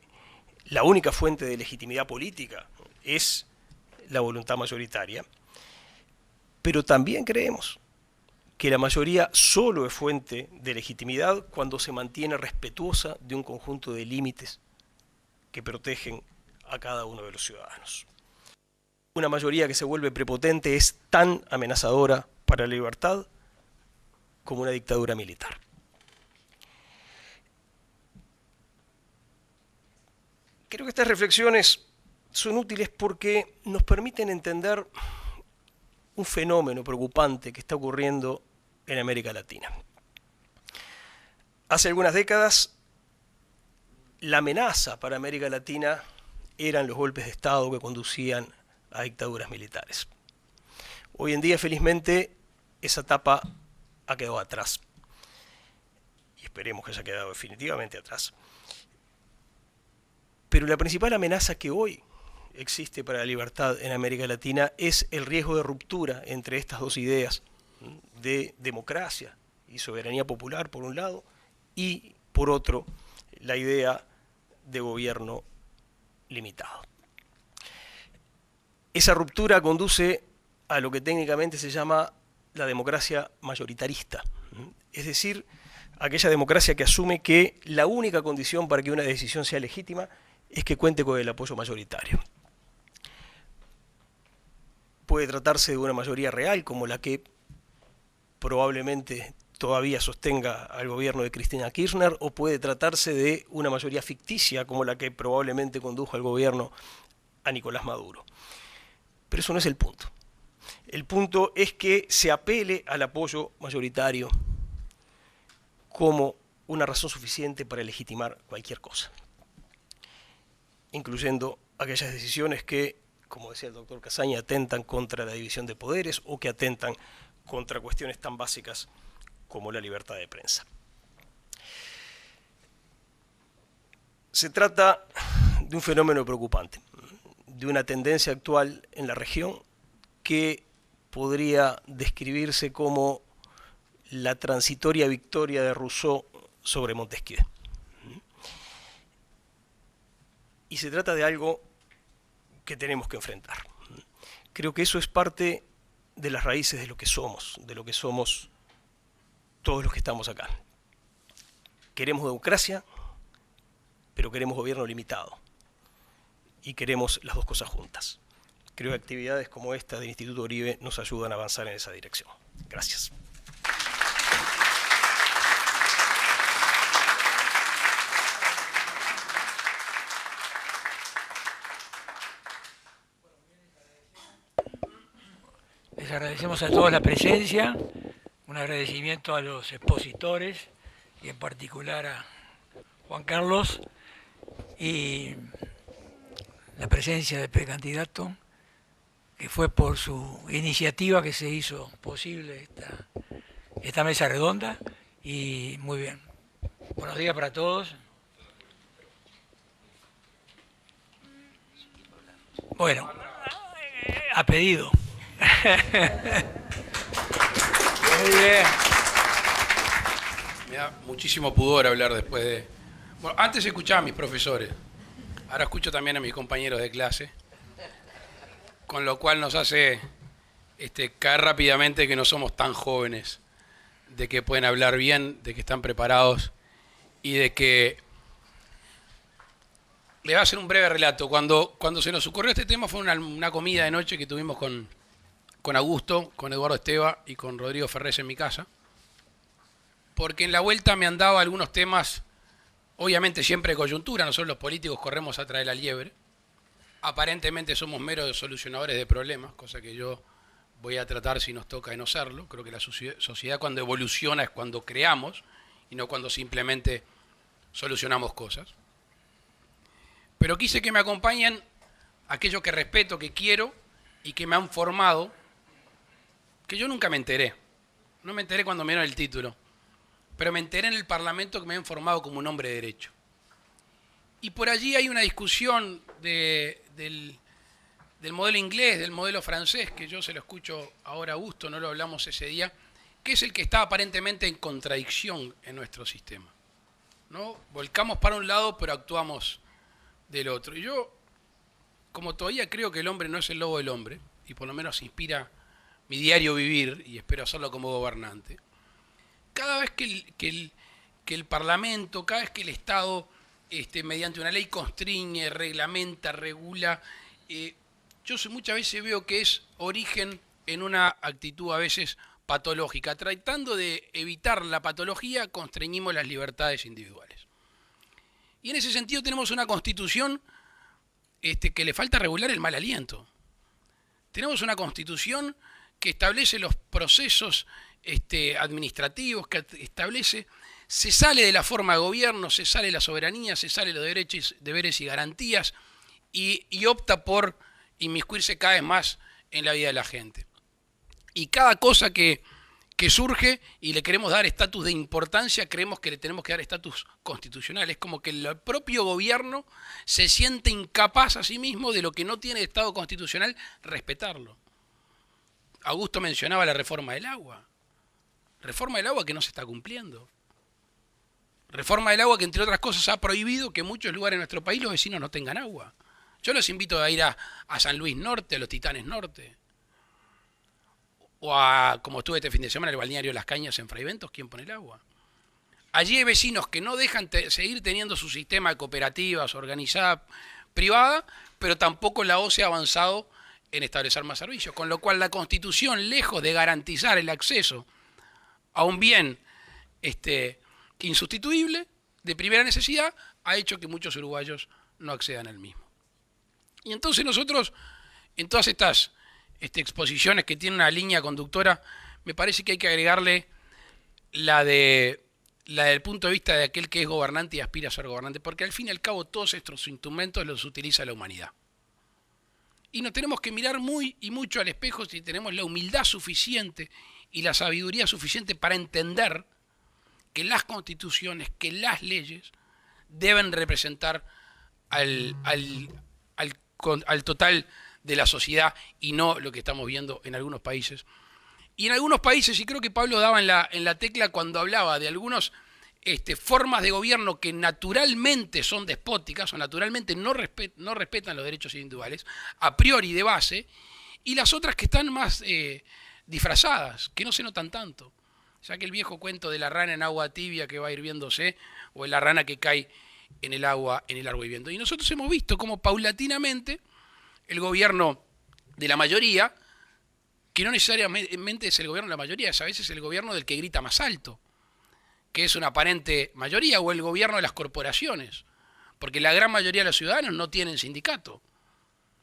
la única fuente de legitimidad política es la voluntad mayoritaria, pero también creemos que la mayoría solo es fuente de legitimidad cuando se mantiene respetuosa de un conjunto de límites que protegen a cada uno de los ciudadanos. Una mayoría que se vuelve prepotente es tan amenazadora para la libertad como una dictadura militar. Creo que estas reflexiones son útiles porque nos permiten entender un fenómeno preocupante que está ocurriendo en América Latina. Hace algunas décadas, la amenaza para América Latina eran los golpes de Estado que conducían a dictaduras militares. Hoy en día, felizmente, esa etapa ha quedado atrás. Y esperemos que haya quedado definitivamente atrás. Pero la principal amenaza que hoy existe para la libertad en América Latina es el riesgo de ruptura entre estas dos ideas de democracia y soberanía popular, por un lado, y, por otro, la idea de gobierno limitado. Esa ruptura conduce a lo que técnicamente se llama la democracia mayoritarista, es decir, aquella democracia que asume que la única condición para que una decisión sea legítima es que cuente con el apoyo mayoritario. Puede tratarse de una mayoría real, como la que probablemente todavía sostenga al gobierno de Cristina Kirchner, o puede tratarse de una mayoría ficticia, como la que probablemente condujo al gobierno a Nicolás Maduro. Pero eso no es el punto. El punto es que se apele al apoyo mayoritario como una razón suficiente para legitimar cualquier cosa, incluyendo aquellas decisiones que, como decía el doctor Casaña, atentan contra la división de poderes o que atentan contra cuestiones tan básicas como la libertad de prensa. Se trata de un fenómeno preocupante, de una tendencia actual en la región que podría describirse como la transitoria victoria de Rousseau sobre Montesquieu. Y se trata de algo que tenemos que enfrentar. Creo que eso es parte de las raíces de lo que somos todos los que estamos acá. Queremos democracia, pero queremos gobierno limitado. Y queremos las dos cosas juntas. Creo que actividades como esta del Instituto Uribe nos ayudan a avanzar en esa dirección. Gracias. Les agradecemos a todos la presencia, un agradecimiento a los expositores y en particular a Juan Carlos y la presencia del precandidato, que fue por su iniciativa que se hizo posible esta mesa redonda y muy bien. Buenos días para todos. Bueno, a pedido. Muy bien. Me da muchísimo pudor hablar después de... Bueno, antes escuchaba a mis profesores, ahora escucho también a mis compañeros de clase, con lo cual nos hace caer rápidamente que no somos tan jóvenes, de que pueden hablar bien, de que están preparados y de que... Le voy a hacer un breve relato. Cuando se nos ocurrió este tema fue una comida de noche que tuvimos con Augusto, con Eduardo Esteva y con Rodrigo Ferrés en mi casa, porque en la vuelta me han dado algunos temas, obviamente siempre de coyuntura. Nosotros los políticos corremos atrás de la liebre, aparentemente somos meros solucionadores de problemas, cosa que yo voy a tratar, si nos toca, de no serlo. Creo que la sociedad cuando evoluciona es cuando creamos y no cuando simplemente solucionamos cosas. Pero quise que me acompañen aquellos que respeto, que quiero y que me han formado, que yo nunca me enteré. No me enteré cuando me dieron el título, pero me enteré en el Parlamento que me han formado como un hombre de derecho. Y por allí hay una discusión del modelo inglés, del modelo francés, que yo se lo escucho ahora a gusto, no lo hablamos ese día, que es el que está aparentemente en contradicción en nuestro sistema, ¿no? Volcamos para un lado, pero actuamos del otro. Y yo, como todavía creo que el hombre no es el lobo del hombre, y por lo menos inspira mi diario vivir, y espero hacerlo como gobernante, cada vez que el Parlamento, cada vez que el Estado, mediante una ley constriñe, reglamenta, regula, yo muchas veces veo que es origen en una actitud a veces patológica. Tratando de evitar la patología, constreñimos las libertades individuales. Y en ese sentido tenemos una constitución que le falta regular el mal aliento. Tenemos una constitución que establece los procesos administrativos, que establece, se sale de la forma de gobierno, se sale de la soberanía, se sale de los derechos, deberes y garantías y opta por inmiscuirse cada vez más en la vida de la gente. Y cada cosa que surge y le queremos dar estatus de importancia, creemos que le tenemos que dar estatus constitucional. Es como que el propio gobierno se siente incapaz a sí mismo de lo que no tiene estado constitucional, respetarlo. Augusto mencionaba la reforma del agua. Reforma del agua que no se está cumpliendo. Reforma del agua que, entre otras cosas, ha prohibido que en muchos lugares de nuestro país los vecinos no tengan agua. Yo los invito a ir a San Luis Norte, a los Titanes Norte. O a, como estuve este fin de semana, el balneario Las Cañas en Fray Bentos, ¿quién pone el agua? Allí hay vecinos que no dejan seguir teniendo su sistema de cooperativas organizada privada, pero tampoco la OCE ha avanzado en establecer más servicios. Con lo cual la Constitución, lejos de garantizar el acceso a un bien insustituible, de primera necesidad, ha hecho que muchos uruguayos no accedan al mismo. Y entonces nosotros, en todas estas exposiciones que tienen una línea conductora, me parece que hay que agregarle la del punto de vista de aquel que es gobernante y aspira a ser gobernante, porque al fin y al cabo todos estos instrumentos los utiliza la humanidad. Y nos tenemos que mirar muy y mucho al espejo si tenemos la humildad suficiente y la sabiduría suficiente para entender que las constituciones, que las leyes deben representar al total de la sociedad y no lo que estamos viendo en algunos países. Y en algunos países, y creo que Pablo daba en la tecla cuando hablaba de algunas formas de gobierno que naturalmente son despóticas o naturalmente no respetan los derechos individuales, a priori de base, y las otras que están más disfrazadas, que no se notan tanto. Ya que el viejo cuento de la rana en agua tibia que va hirviéndose, o de la rana que cae en el agua hirviendo. Y nosotros hemos visto cómo paulatinamente el gobierno de la mayoría, que no necesariamente es el gobierno de la mayoría, es a veces el gobierno del que grita más alto, que es una aparente mayoría, o el gobierno de las corporaciones, porque la gran mayoría de los ciudadanos no tienen sindicato.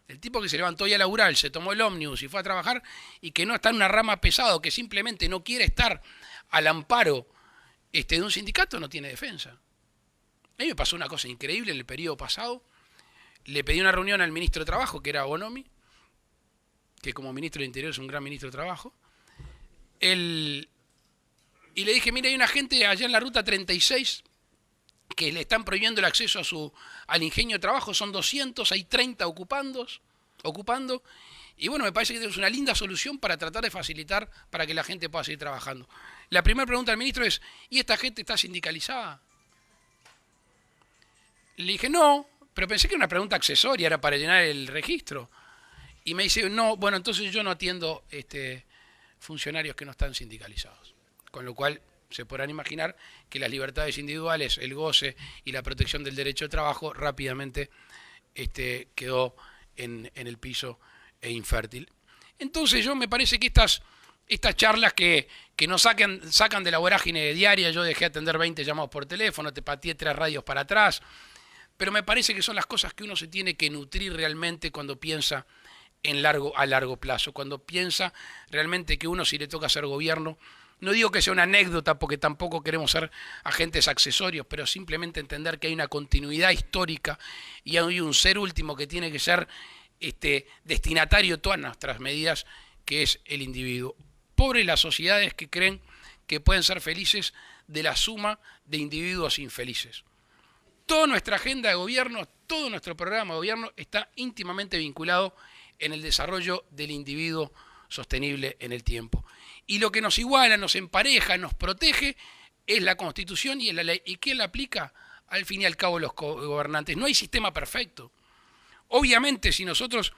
El tipo que se levantó ya a laburar, se tomó el ómnibus y fue a trabajar, y que no está en una rama pesada, que simplemente no quiere estar al amparo de un sindicato, no tiene defensa. A mí me pasó una cosa increíble en el periodo pasado. Le pedí una reunión al ministro de Trabajo, que era Bonomi, que como ministro de Interior es un gran ministro de Trabajo. Y le dije, mira, hay una gente allá en la ruta 36 que le están prohibiendo el acceso al ingenio de trabajo, son 200, hay 30 ocupando, y bueno, me parece que es una linda solución para tratar de facilitar para que la gente pueda seguir trabajando. La primera pregunta al ministro es, ¿y esta gente está sindicalizada? Le dije, no, pero pensé que era una pregunta accesoria, era para llenar el registro. Y me dice, no, bueno, entonces yo no atiendo funcionarios que no están sindicalizados. Con lo cual se podrán imaginar que las libertades individuales, el goce y la protección del derecho de trabajo rápidamente quedó en el piso e infértil. Entonces yo me parece que estas charlas que nos sacan de la vorágine diaria, yo dejé de atender 20 llamados por teléfono, te pateé 3 radios para atrás, pero me parece que son las cosas que uno se tiene que nutrir realmente cuando piensa a largo plazo, cuando piensa realmente que uno, si le toca hacer gobierno, no digo que sea una anécdota porque tampoco queremos ser agentes accesorios, pero simplemente entender que hay una continuidad histórica y hay un ser último que tiene que ser destinatario de todas nuestras medidas, que es el individuo. Pobres las sociedades que creen que pueden ser felices de la suma de individuos infelices. Toda nuestra agenda de gobierno, todo nuestro programa de gobierno está íntimamente vinculado en el desarrollo del individuo sostenible en el tiempo. Y lo que nos iguala, nos empareja, nos protege, es la Constitución y es la ley. ¿Y quién la aplica? Al fin y al cabo los gobernantes. No hay sistema perfecto. Obviamente, si nosotros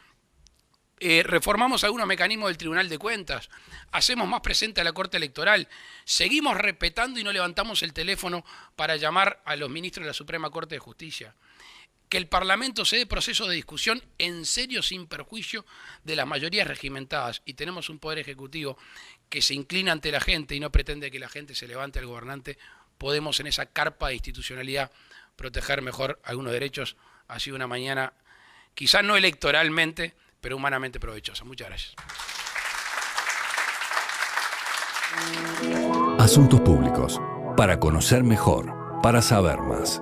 reformamos algunos mecanismos del Tribunal de Cuentas, hacemos más presente a la Corte Electoral, seguimos respetando y no levantamos el teléfono para llamar a los ministros de la Suprema Corte de Justicia, que el Parlamento se dé proceso de discusión en serio sin perjuicio de las mayorías regimentadas, y tenemos un Poder Ejecutivo que se inclina ante la gente y no pretende que la gente se levante al gobernante, podemos en esa carpa de institucionalidad proteger mejor algunos derechos. Ha sido una mañana, quizás no electoralmente, pero humanamente provechosa. Muchas gracias. Asuntos Públicos, para conocer mejor, para saber más.